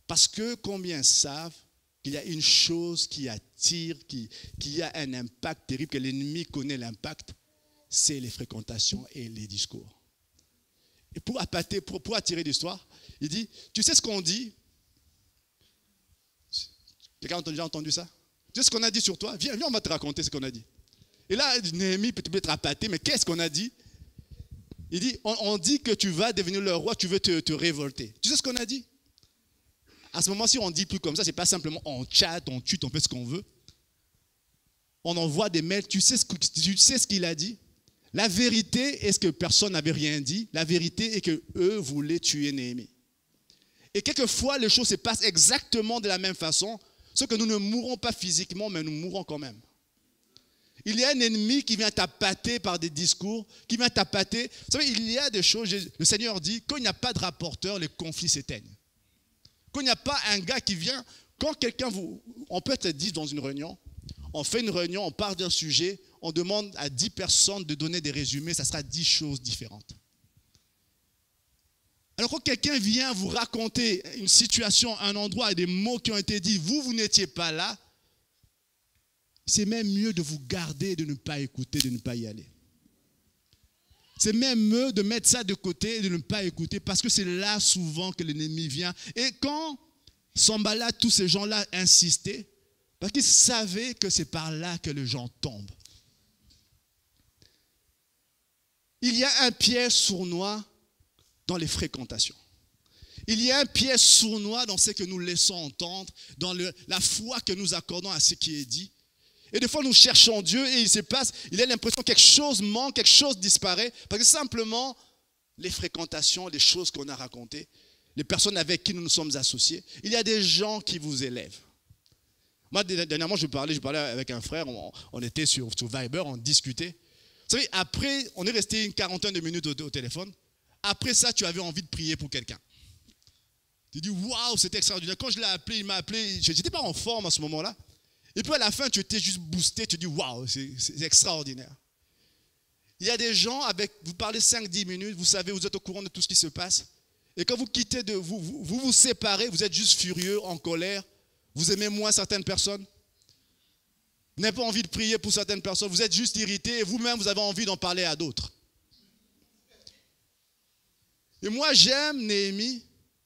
Parce que combien savent qu'il y a une chose qui attire, qui a un impact terrible, que l'ennemi connaît l'impact, c'est les fréquentations et les discours. Et pour appâter, pour attirer l'histoire, il dit, tu sais ce qu'on dit? Quelqu'un a déjà entendu ça? Tu sais ce qu'on a dit sur toi? Viens, on va te raconter ce qu'on a dit. Et là, Néhémie peut être appâté, mais qu'est-ce qu'on a dit? Il dit, on dit que tu vas devenir le roi, tu veux te révolter. Tu sais ce qu'on a dit? À ce moment-ci, on ne dit plus comme ça, c'est pas simplement on chatte, on tue, on fait ce qu'on veut. On envoie des mails, tu sais ce qu'il a dit? La vérité est que personne n'avait rien dit. La vérité est qu'eux voulaient tuer Néhémie. Et quelquefois, les choses se passent exactement de la même façon, sauf que nous ne mourrons pas physiquement, mais nous mourrons quand même. Il y a un ennemi qui vient t'appâter par des discours, qui vient t'appâter. Vous savez, il y a des choses, le Seigneur dit, quand il n'y a pas de rapporteur, les conflits s'éteignent. Quand il n'y a pas un gars qui vient, quand quelqu'un on peut être 10 dans une réunion, on fait une réunion, on part d'un sujet, on demande à 10 personnes de donner des résumés, ça sera 10 choses différentes. Alors quand quelqu'un vient vous raconter une situation, un endroit et des mots qui ont été dits, vous n'étiez pas là, c'est même mieux de vous garder, de ne pas écouter, de ne pas y aller. C'est même mieux de mettre ça de côté et de ne pas écouter parce que c'est là souvent que l'ennemi vient. Et quand Sanballat, tous ces gens-là insistaient, parce qu'ils savaient que c'est par là que les gens tombent. Il y a un piège sournois dans les fréquentations. Il y a un piège sournois dans ce que nous laissons entendre, dans la foi que nous accordons à ce qui est dit. Et des fois, nous cherchons Dieu et il se passe, il a l'impression que quelque chose manque, quelque chose disparaît, parce que simplement, les fréquentations, les choses qu'on a racontées, les personnes avec qui nous nous sommes associés, il y a des gens qui vous élèvent. Moi, dernièrement, je parlais avec un frère, on était sur Viber, on discutait. Vous savez, après, on est resté une quarantaine de minutes au téléphone. Après ça, tu avais envie de prier pour quelqu'un. Tu dis, waouh, c'était extraordinaire. Quand je l'ai appelé, il m'a appelé, je n'étais pas en forme à ce moment-là. Et puis à la fin, tu étais juste boosté, tu dis, waouh, c'est extraordinaire. Il y a des gens avec, vous parlez 5-10 minutes, vous savez, vous êtes au courant de tout ce qui se passe. Et quand vous quittez, vous séparez, vous êtes juste furieux, en colère. Vous aimez moins certaines personnes. Vous n'avez pas envie de prier pour certaines personnes. Vous êtes juste irrité et vous-même, vous avez envie d'en parler à d'autres. Et moi, j'aime Néhémie.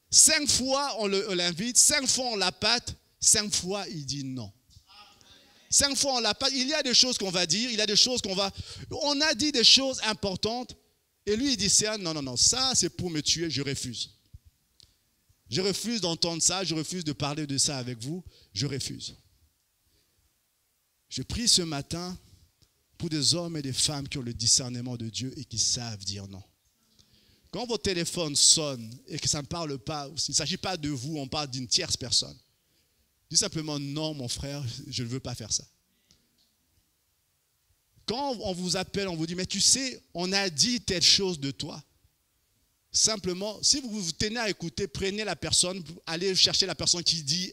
5 fois, on l'invite. 5 fois, on l'appâte. 5 fois, il dit non. 5 fois, on l'appâte. Il y a des choses qu'on va dire. Il y a des choses qu'on va... On a dit des choses importantes. Et lui, il dit, non, ça, c'est pour me tuer. Je refuse. Je refuse d'entendre ça, je refuse de parler de ça avec vous, je refuse. Je prie ce matin pour des hommes et des femmes qui ont le discernement de Dieu et qui savent dire non. Quand votre téléphone sonne et que ça ne parle pas, il ne s'agit pas de vous, on parle d'une tierce personne. Dis simplement non, mon frère, je ne veux pas faire ça. Quand on vous appelle, on vous dit, mais tu sais, on a dit telle chose de toi. Simplement, si vous vous tenez à écouter, prenez la personne, allez chercher la personne qui dit,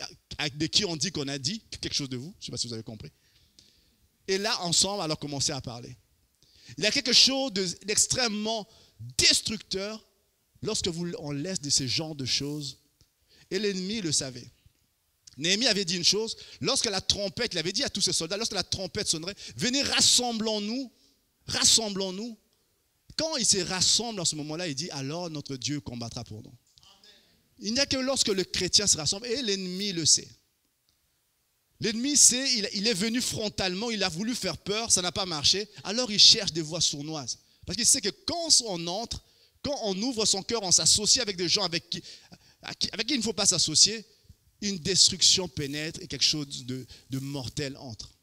de qui on dit qu'on a dit quelque chose de vous. Je ne sais pas si vous avez compris. Et là, ensemble, alors commencez à parler. Il y a quelque chose d'extrêmement destructeur lorsque on laisse de ces genres de choses. Et l'ennemi le savait. Néhémie avait dit une chose, lorsque la trompette, il avait dit à tous ses soldats, lorsque la trompette sonnerait, venez, rassemblons-nous. Quand ils se rassemblent en ce moment-là, il dit, alors notre Dieu combattra pour nous. Il n'y a que lorsque le chrétien se rassemble, et l'ennemi le sait. L'ennemi sait, il est venu frontalement, il a voulu faire peur, ça n'a pas marché, alors il cherche des voies sournoises. Parce qu'il sait que quand on entre, quand on ouvre son cœur, on s'associe avec des gens avec qui il ne faut pas s'associer, une destruction pénètre et quelque chose de mortel entre.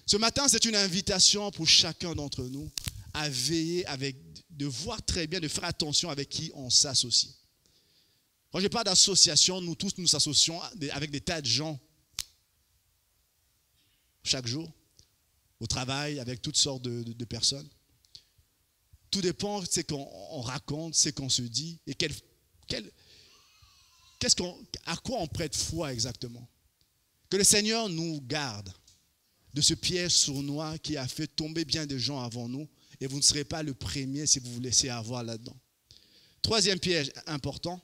Ce matin, c'est une invitation pour chacun d'entre nous à veiller, de voir très bien, de faire attention avec qui on s'associe. Quand je parle d'association, nous tous nous associons avec des tas de gens chaque jour, au travail, avec toutes sortes de personnes. Tout dépend de ce qu'on raconte, ce qu'on se dit et à quoi on prête foi exactement. Que le Seigneur nous garde de ce piège sournois qui a fait tomber bien des gens avant nous. Et vous ne serez pas le premier si vous vous laissez avoir là-dedans. Troisième piège important,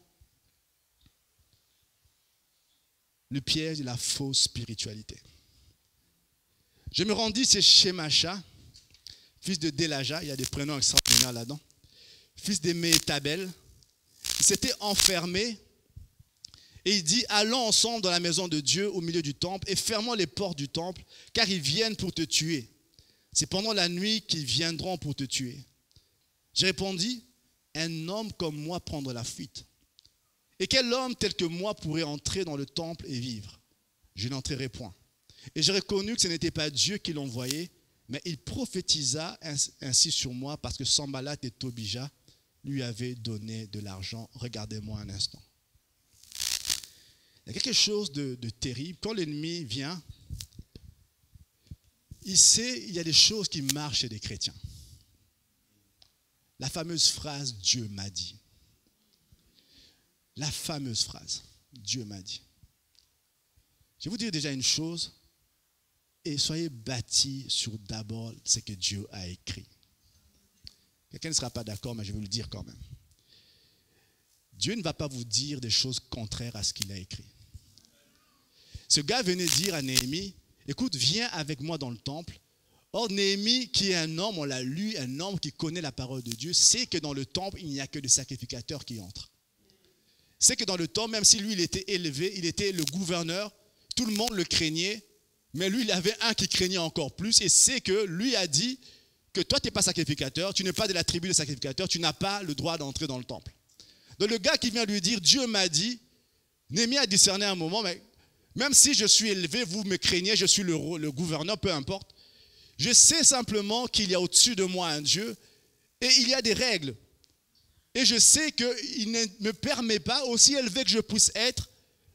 le piège de la fausse spiritualité. Je me rendis chez Macha, fils de Delaja, il y a des prénoms extraordinaires là-dedans, fils de Métabel. Il s'était enfermé Et il dit, allons ensemble dans la maison de Dieu au milieu du temple et fermons les portes du temple, car ils viennent pour te tuer. C'est pendant la nuit qu'ils viendront pour te tuer. J'ai répondu, un homme comme moi prendre la fuite. Et quel homme tel que moi pourrait entrer dans le temple et vivre? Je n'entrerai point. Et j'ai reconnu que ce n'était pas Dieu qui l'envoyait, mais il prophétisa ainsi sur moi parce que Sanballat et Tobija lui avaient donné de l'argent. Regardez-moi un instant. Il y a quelque chose de terrible. Quand l'ennemi vient, il sait il y a des choses qui marchent chez des chrétiens. La fameuse phrase « Dieu m'a dit ». La fameuse phrase « Dieu m'a dit ». Je vais vous dire déjà une chose, et soyez bâtis sur d'abord ce que Dieu a écrit. Quelqu'un ne sera pas d'accord, mais je vais vous le dire quand même. Dieu ne va pas vous dire des choses contraires à ce qu'il a écrit. Ce gars venait dire à Néhémie, écoute, viens avec moi dans le temple. Or, Néhémie, qui est un homme, on l'a lu, un homme qui connaît la parole de Dieu, sait que dans le temple, il n'y a que des sacrificateurs qui entrent. C'est que dans le temple, même si lui, il était élevé, il était le gouverneur, tout le monde le craignait, mais lui, il avait un qui craignait encore plus, et c'est que lui a dit que toi, tu n'es pas sacrificateur, tu n'es pas de la tribu des sacrificateurs, tu n'as pas le droit d'entrer dans le temple. Donc le gars qui vient lui dire, Dieu m'a dit, Néhémie a discerné un moment, mais même si je suis élevé, vous me craignez, je suis le gouverneur, peu importe. Je sais simplement qu'il y a au-dessus de moi un Dieu et il y a des règles. Et je sais qu'il ne me permet pas, aussi élevé que je puisse être,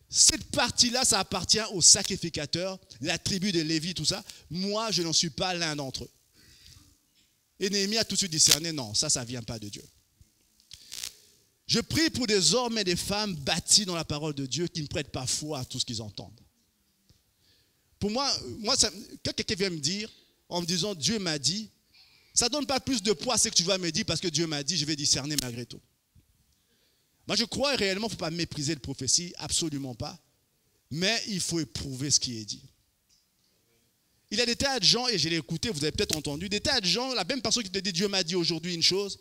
cette partie-là, ça appartient aux sacrificateurs, la tribu de Lévi, tout ça. Moi, je n'en suis pas l'un d'entre eux. Et Néhémie a tout de suite discerné, non, ça ne vient pas de Dieu. Je prie pour des hommes et des femmes bâtis dans la parole de Dieu qui ne prêtent pas foi à tout ce qu'ils entendent. Pour moi quand quelqu'un vient me dire, en me disant Dieu m'a dit, ça ne donne pas plus de poids à ce que tu vas me dire parce que Dieu m'a dit, je vais discerner malgré tout. Moi je crois réellement, il ne faut pas mépriser la prophétie, absolument pas, mais il faut éprouver ce qui est dit. Il y a des tas de gens, et je l'ai écouté, vous avez peut-être entendu, des tas de gens, la même personne qui te dit Dieu m'a dit aujourd'hui une chose,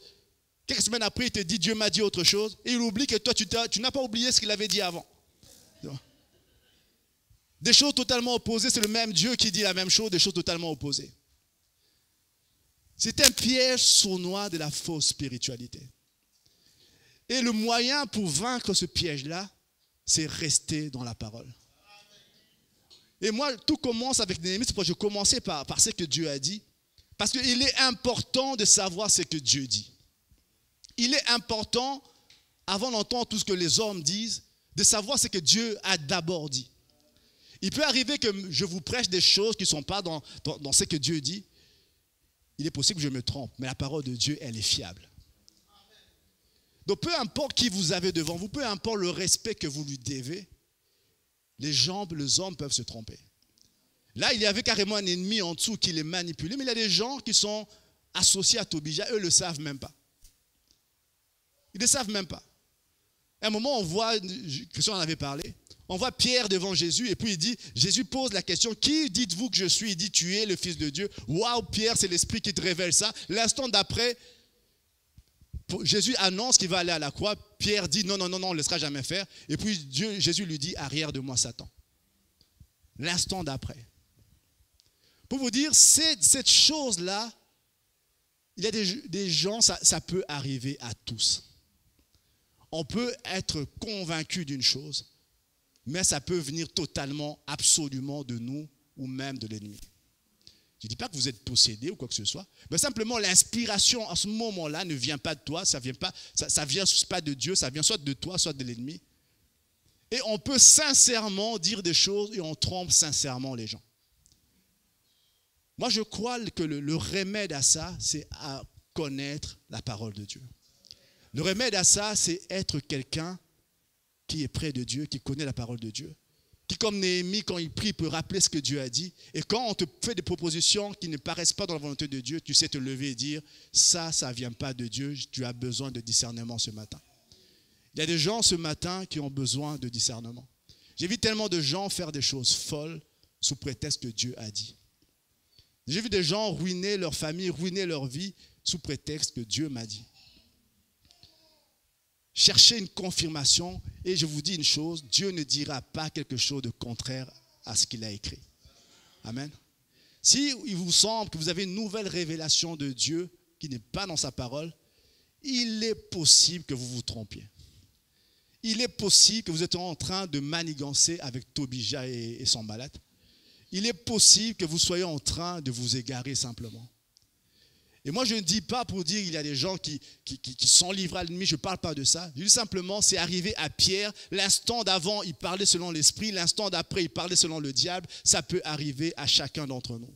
quelques semaines après il te dit Dieu m'a dit autre chose, et il oublie que toi tu n'as pas oublié ce qu'il avait dit avant. Des choses totalement opposées, c'est le même Dieu qui dit la même chose, des choses totalement opposées. C'est un piège sournois de la fausse spiritualité. Et le moyen pour vaincre ce piège-là, c'est rester dans la parole. Et moi, tout commence avec Néhémie, c'est pourquoi je commençais par ce que Dieu a dit, parce qu'il est important de savoir ce que Dieu dit. Il est important, avant d'entendre tout ce que les hommes disent, de savoir ce que Dieu a d'abord dit. Il peut arriver que je vous prêche des choses qui ne sont pas dans ce que Dieu dit. Il est possible que je me trompe, mais la parole de Dieu, elle est fiable. Donc peu importe qui vous avez devant vous, peu importe le respect que vous lui devez, les hommes peuvent se tromper. Là, il y avait carrément un ennemi en dessous qui les manipulait, mais il y a des gens qui sont associés à Tobija, eux ne le savent même pas. Ils ne savent même pas. À un moment, on voit, Christian en avait parlé, on voit Pierre devant Jésus et puis il dit, Jésus pose la question, qui dites-vous que je suis? Il dit, tu es le Fils de Dieu. Waouh, Pierre, c'est l'Esprit qui te révèle ça. L'instant d'après, Jésus annonce qu'il va aller à la croix. Pierre dit, non, on ne le laissera jamais faire. Et puis Jésus lui dit, arrière de moi, Satan. L'instant d'après. Pour vous dire, cette chose-là, il y a des gens, ça peut arriver à tous. On peut être convaincu d'une chose, mais ça peut venir totalement, absolument de nous ou même de l'ennemi. Je ne dis pas que vous êtes possédé ou quoi que ce soit, mais simplement l'inspiration à ce moment-là ne vient pas de toi, ça vient pas de Dieu, ça vient soit de toi, soit de l'ennemi. Et on peut sincèrement dire des choses et on trompe sincèrement les gens. Moi, je crois que le remède à ça, c'est à connaître la parole de Dieu. Le remède à ça, c'est être quelqu'un qui est près de Dieu, qui connaît la parole de Dieu, qui comme Néhémie, quand il prie, peut rappeler ce que Dieu a dit. Et quand on te fait des propositions qui ne paraissent pas dans la volonté de Dieu, tu sais te lever et dire, ça ne vient pas de Dieu, tu as besoin de discernement ce matin. Il y a des gens ce matin qui ont besoin de discernement. J'ai vu tellement de gens faire des choses folles sous prétexte que Dieu a dit. J'ai vu des gens ruiner leur famille, ruiner leur vie sous prétexte que Dieu m'a dit. cherchez une confirmation et je vous dis une chose, Dieu ne dira pas quelque chose de contraire à ce qu'il a écrit. Amen. Si il vous semble que vous avez une nouvelle révélation de Dieu qui n'est pas dans sa parole, il est possible que vous vous trompiez. Il est possible que vous êtes en train de manigancer avec Tobija et Sanballat. Il est possible que vous soyez en train de vous égarer simplement. Et moi, je ne dis pas pour dire qu'il y a des gens qui sont livrés à l'ennemi, je ne parle pas de ça. Je dis simplement, c'est arrivé à Pierre. L'instant d'avant, il parlait selon l'esprit. L'instant d'après, il parlait selon le diable. Ça peut arriver à chacun d'entre nous.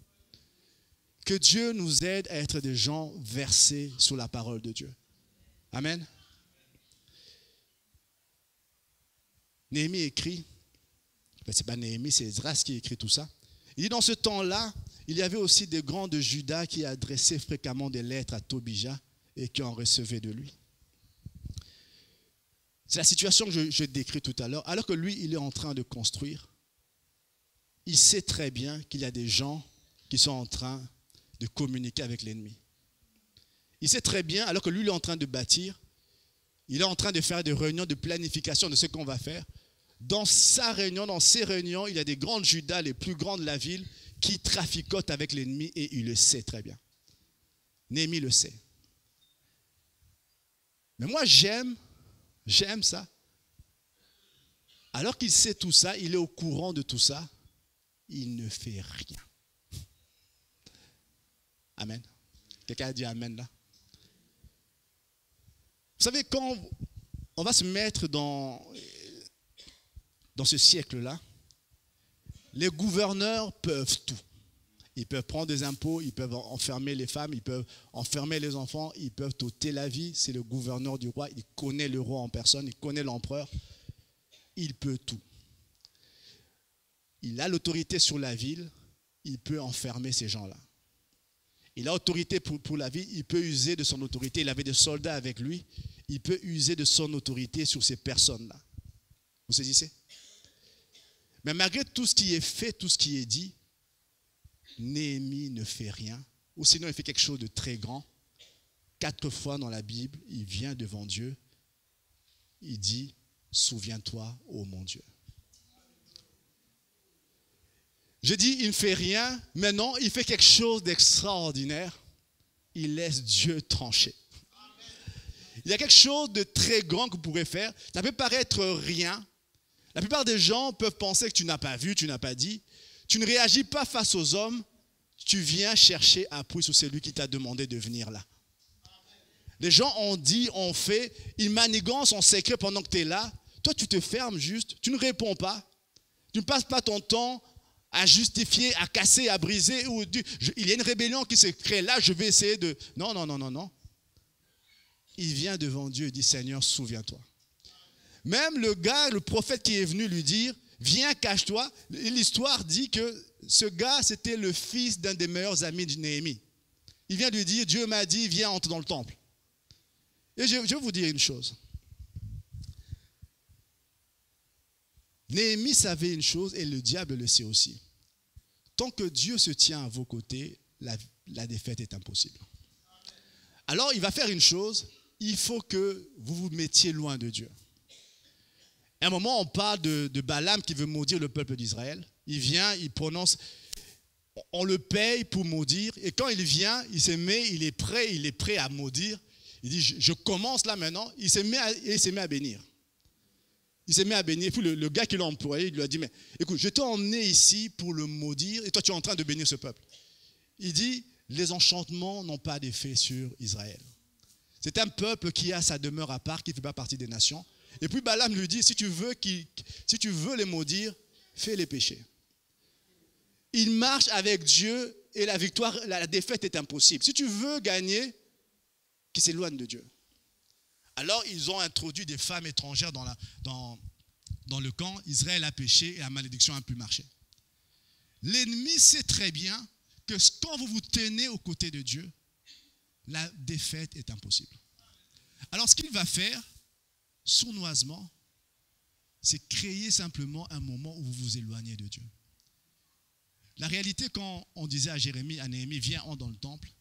Que Dieu nous aide à être des gens versés sur la parole de Dieu. Amen. Néhémie écrit, ce n'est pas Néhémie, c'est Esdras qui écrit tout ça. Il dit, dans ce temps-là, il y avait aussi des grands de Juda qui adressaient fréquemment des lettres à Tobija et qui en recevaient de lui. C'est la situation que je décris tout à l'heure. Alors que lui, il est en train de construire, il sait très bien qu'il y a des gens qui sont en train de communiquer avec l'ennemi. Il sait très bien, alors que lui, il est en train de bâtir, il est en train de faire des réunions de planification de ce qu'on va faire. Dans sa réunion, dans ses réunions, il y a des grands Judas, les plus grands de la ville, qui traficotent avec l'ennemi et il le sait très bien. Néhémie le sait. Mais moi, j'aime ça. Alors qu'il sait tout ça, il est au courant de tout ça, il ne fait rien. Amen. Quelqu'un a dit amen là? Vous savez, quand on va se mettre dans ce siècle-là, les gouverneurs peuvent tout. Ils peuvent prendre des impôts, ils peuvent enfermer les femmes, ils peuvent enfermer les enfants, ils peuvent ôter la vie. C'est le gouverneur du roi, il connaît le roi en personne, il connaît l'empereur. Il peut tout. Il a l'autorité sur la ville, il peut enfermer ces gens-là. Il a autorité pour la ville, il peut user de son autorité. Il avait des soldats avec lui, il peut user de son autorité sur ces personnes-là. Vous saisissez? Mais malgré tout ce qui est fait, tout ce qui est dit, Néhémie ne fait rien, ou sinon il fait quelque chose de très grand. 4 fois dans la Bible, il vient devant Dieu, il dit, souviens-toi, ô mon Dieu. Je dis, il ne fait rien, mais non, il fait quelque chose d'extraordinaire. Il laisse Dieu trancher. Il y a quelque chose de très grand que vous pourrez faire. Ça peut paraître rien. La plupart des gens peuvent penser que tu n'as pas vu, tu n'as pas dit. Tu ne réagis pas face aux hommes. Tu viens chercher appui sur celui qui t'a demandé de venir là. Les gens ont dit, ont fait, ils manigancent en secret pendant que tu es là. Toi, tu te fermes juste, tu ne réponds pas. Tu ne passes pas ton temps à justifier, à casser, à briser. Il y a une rébellion qui se crée là, je vais essayer de... Non. Il vient devant Dieu et dit, Seigneur, souviens-toi. Même le prophète qui est venu lui dire, viens, cache-toi. L'histoire dit que ce gars, c'était le fils d'un des meilleurs amis de Néhémie. Il vient lui dire, Dieu m'a dit, viens, entre dans le temple. Et je vais vous dire une chose. Néhémie savait une chose et le diable le sait aussi. Tant que Dieu se tient à vos côtés, la défaite est impossible. Alors, il va faire une chose, il faut que vous vous mettiez loin de Dieu. À un moment, on parle de Balaam qui veut maudire le peuple d'Israël. Il vient, il prononce, on le paye pour maudire. Et quand il vient, il est prêt à maudire. Il dit, je commence là maintenant. Il s'est mis à bénir. Il s'est mis à bénir. Et puis le gars qui l'a employé, il lui a dit, mais écoute, je t'ai emmené ici pour le maudire et toi tu es en train de bénir ce peuple. Il dit, les enchantements n'ont pas d'effet sur Israël. C'est un peuple qui a sa demeure à part, qui ne fait pas partie des nations. Et puis Balaam lui dit, si tu veux les maudire, fais les péchés. Il marche avec Dieu et la victoire, la défaite est impossible. Si tu veux gagner, qu'il s'éloigne de Dieu. Alors ils ont introduit des femmes étrangères dans le camp. Israël a péché et la malédiction a pu marcher. L'ennemi sait très bien que quand vous vous tenez aux côtés de Dieu, la défaite est impossible. Alors ce qu'il va faire, sournoisement, c'est créer simplement un moment où vous vous éloignez de Dieu. La réalité, quand on disait à Jérémie, à Néhémie, viens, entre dans le temple,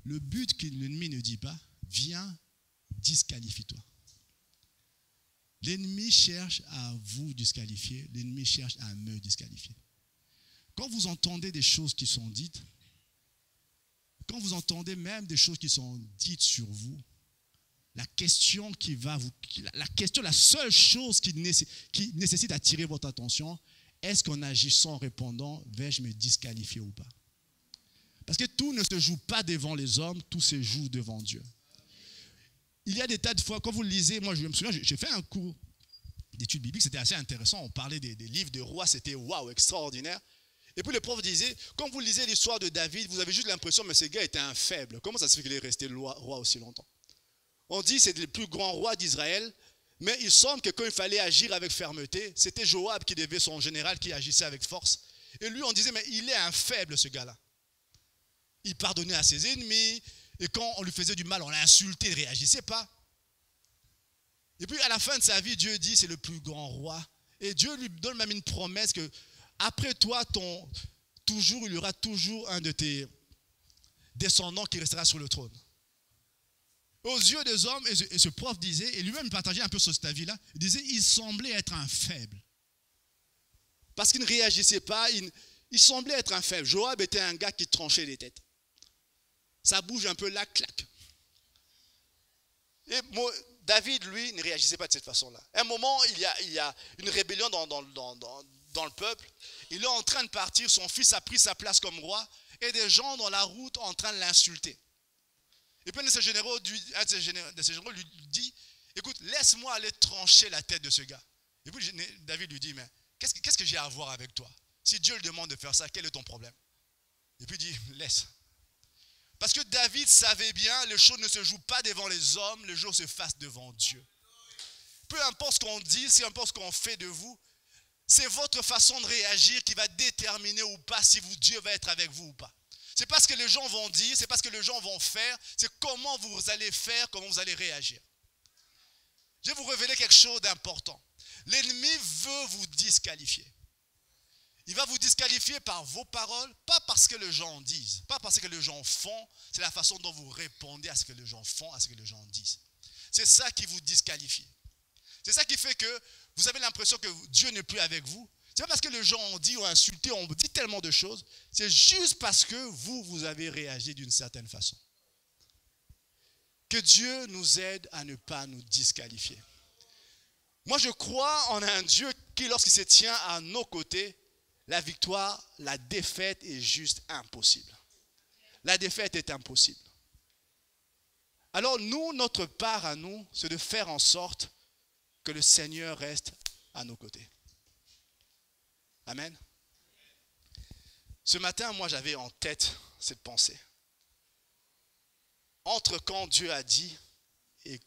le but que l'ennemi ne dit pas, viens, disqualifie-toi. L'ennemi cherche à vous disqualifier, l'ennemi cherche à me disqualifier. Quand vous entendez des choses qui sont dites, quand vous entendez même des choses qui sont dites sur vous, la seule chose qui nécessite d'attirer votre attention, est-ce qu'en agissant, en répondant, vais-je me disqualifier ou pas? Parce que tout ne se joue pas devant les hommes, tout se joue devant Dieu. Il y a des tas de fois, quand vous le lisez, moi je me souviens, j'ai fait un cours d'études bibliques, c'était assez intéressant, on parlait des livres de rois, c'était waouh, extraordinaire. Et puis le prof disait, quand vous lisez l'histoire de David, vous avez juste l'impression, mais ce gars était un faible. Comment ça se fait qu'il est resté roi aussi longtemps? On dit que c'est le plus grand roi d'Israël, mais il semble que quand il fallait agir avec fermeté, c'était Joab qui devait son général qui agissait avec force. Et lui, on disait, mais il est un faible ce gars-là. Il pardonnait à ses ennemis, et quand on lui faisait du mal, on l'insultait, il ne réagissait pas. Et puis à la fin de sa vie, Dieu dit, c'est le plus grand roi. Et Dieu lui donne même une promesse que après toi, il y aura toujours un de tes descendants qui restera sur le trône. Aux yeux des hommes, et ce prof disait, et lui-même partageait un peu sur cet avis-là, il disait, il semblait être un faible. Parce qu'il ne réagissait pas, il semblait être un faible. Joab était un gars qui tranchait les têtes. Ça bouge un peu là, clac. Et David, lui, ne réagissait pas de cette façon-là. À un moment, il y a une rébellion dans le peuple. Il est en train de partir, son fils a pris sa place comme roi, et des gens dans la route en train de l'insulter. Et puis un de ses généraux lui dit, écoute, laisse-moi aller trancher la tête de ce gars. Et puis David lui dit, mais qu'est-ce que j'ai à voir avec toi? Si Dieu le demande de faire ça, quel est ton problème? Et puis il dit, laisse. Parce que David savait bien, les choses ne se jouent pas devant les hommes, les choses se fassent devant Dieu. Peu importe ce qu'on dit, peu importe ce qu'on fait de vous, c'est votre façon de réagir qui va déterminer ou pas si Dieu va être avec vous ou pas. C'est pas ce que les gens vont dire, c'est pas ce que les gens vont faire, c'est comment vous allez faire, comment vous allez réagir. Je vais vous révéler quelque chose d'important. L'ennemi veut vous disqualifier. Il va vous disqualifier par vos paroles, pas parce que les gens disent, pas parce que les gens font, c'est la façon dont vous répondez à ce que les gens font, à ce que les gens disent. C'est ça qui vous disqualifie. C'est ça qui fait que vous avez l'impression que Dieu n'est plus avec vous. C'est pas parce que les gens ont dit ou insulté, ont dit tellement de choses, c'est juste parce que vous avez réagi d'une certaine façon. Que Dieu nous aide à ne pas nous disqualifier. Moi, je crois en un Dieu qui, lorsqu'il se tient à nos côtés, la victoire, la défaite est juste impossible. La défaite est impossible. Alors nous, notre part à nous, c'est de faire en sorte que le Seigneur reste à nos côtés. Amen. Ce matin, moi, j'avais en tête cette pensée. Entre quand Dieu a dit et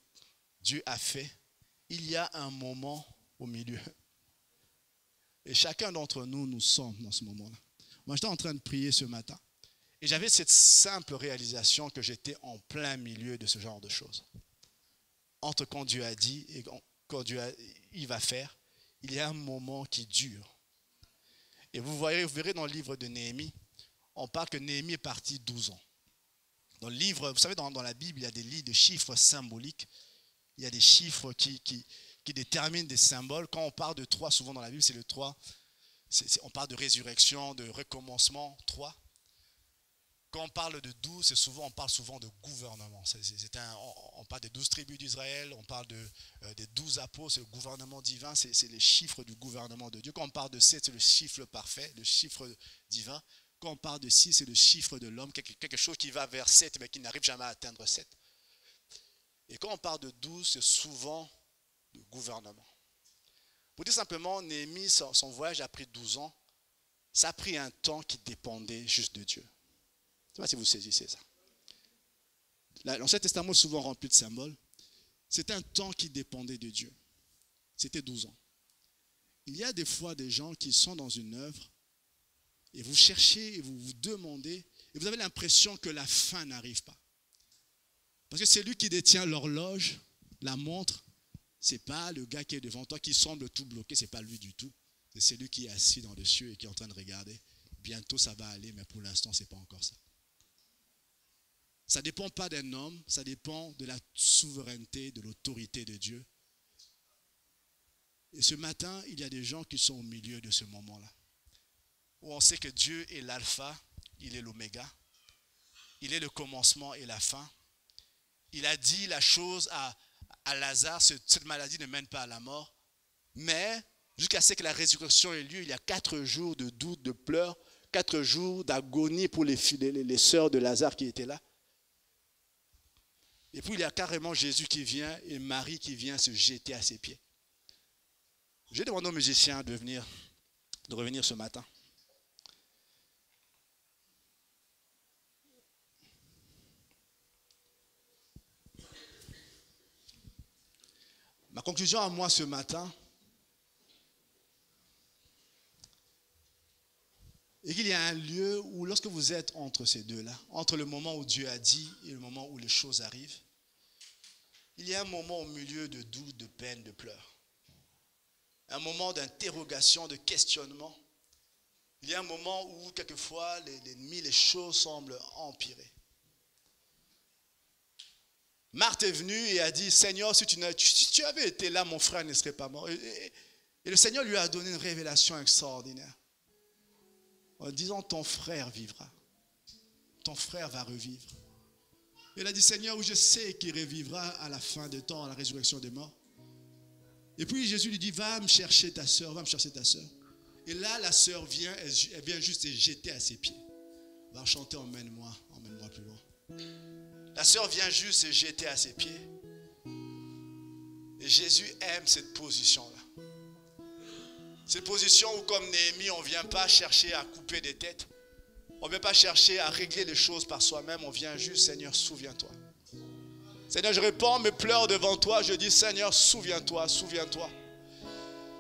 Dieu a fait, il y a un moment au milieu. Et chacun d'entre nous, nous sommes dans ce moment-là. Moi, j'étais en train de prier ce matin. Et j'avais cette simple réalisation que j'étais en plein milieu de ce genre de choses. Entre quand Dieu a dit et quand il va faire, il y a un moment qui dure. Et vous verrez dans le livre de Néhémie, on parle que Néhémie est parti 12 ans. Dans le livre, vous savez, dans la Bible, il y a des livres de chiffres symboliques. Il y a des chiffres qui déterminent des symboles. Quand on parle de 3, souvent dans la Bible, c'est le 3. On parle de résurrection, de recommencement, 3. Quand on parle de 12, on parle souvent de gouvernement. On parle des 12 tribus d'Israël, on parle des 12 apôtres, c'est le gouvernement divin, c'est les chiffres du gouvernement de Dieu. Quand on parle de 7, c'est le chiffre parfait, le chiffre divin. Quand on parle de 6, c'est le chiffre de l'homme, quelque chose qui va vers 7, mais qui n'arrive jamais à atteindre 7. Et quand on parle de 12, c'est souvent le gouvernement. Pour dire simplement, Néhémie, son voyage a pris 12 ans. Ça a pris un temps qui dépendait juste de Dieu. Je ne sais pas si vous saisissez ça. L'Ancien Testament est souvent rempli de symboles. C'était un temps qui dépendait de Dieu. C'était 12 ans. Il y a des fois des gens qui sont dans une œuvre et vous cherchez et vous vous demandez et vous avez l'impression que la fin n'arrive pas. Parce que c'est lui qui détient l'horloge, la montre. Ce n'est pas le gars qui est devant toi qui semble tout bloqué, ce n'est pas lui du tout. C'est celui qui est assis dans les cieux et qui est en train de regarder. Bientôt ça va aller, mais pour l'instant ce n'est pas encore ça. Ça ne dépend pas d'un homme, ça dépend de la souveraineté, de l'autorité de Dieu. Et ce matin, il y a des gens qui sont au milieu de ce moment-là, où on sait que Dieu est l'alpha, il est l'oméga, il est le commencement et la fin. Il a dit la chose à Lazare, cette maladie ne mène pas à la mort, mais jusqu'à ce que la résurrection ait lieu, il y a 4 jours de doute, de pleurs, 4 jours d'agonie pour les sœurs de Lazare qui étaient là. Et puis il y a carrément Jésus qui vient et Marie qui vient se jeter à ses pieds. Je demande aux musiciens de revenir ce matin. Ma conclusion à moi ce matin est qu'il y a un lieu où lorsque vous êtes entre ces deux-là, entre le moment où Dieu a dit et le moment où les choses arrivent, il y a un moment au milieu de doute, de peine, de pleurs. Un moment d'interrogation, de questionnement. Il y a un moment où quelquefois l'ennemi, les choses semblent empirer. Marthe est venue et a dit, Seigneur, si tu avais été là, mon frère ne serait pas mort. Et le Seigneur lui a donné une révélation extraordinaire. En disant, ton frère vivra. Ton frère va revivre. Et elle a dit, Seigneur, je sais qu'il revivra à la fin des temps, à la résurrection des morts. Et puis Jésus lui dit, va me chercher ta sœur, va me chercher ta sœur. Et là, la sœur vient, elle vient juste se jeter à ses pieds. Va chanter, emmène-moi plus loin. La sœur vient juste se jeter à ses pieds. Et Jésus aime cette position-là. Cette position où, comme Néhémie, on ne vient pas chercher à couper des têtes. On ne vient pas chercher à régler les choses par soi-même. On vient juste, Seigneur, souviens-toi. Seigneur, je répands mes pleurs devant toi. Je dis, Seigneur, souviens-toi, souviens-toi.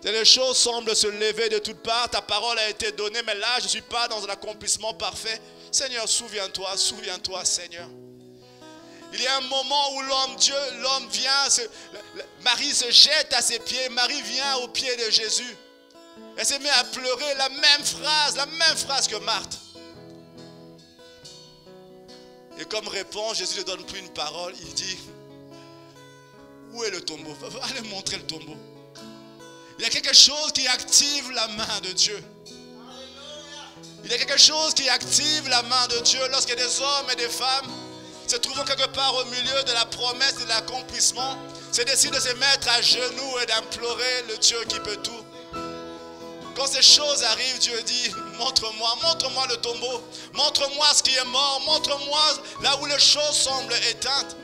Les choses semblent se lever de toutes parts. Ta parole a été donnée, mais là, je ne suis pas dans un accomplissement parfait. Seigneur, souviens-toi, souviens-toi, Seigneur. Il y a un moment où l'homme vient, Marie se jette à ses pieds, Marie vient aux pieds de Jésus. Elle se met à pleurer la même phrase que Marthe. Et comme réponse, Jésus ne donne plus une parole, il dit, où est le tombeau? Allez montrer le tombeau. Il y a quelque chose qui active la main de Dieu. Il y a quelque chose qui active la main de Dieu lorsque des hommes et des femmes se trouvent quelque part au milieu de la promesse et de l'accomplissement, c'est décider de se mettre à genoux et d'implorer le Dieu qui peut tout. Quand ces choses arrivent, Dieu dit, montre-moi le tombeau, montre-moi ce qui est mort, montre-moi là où les choses semblent éteintes.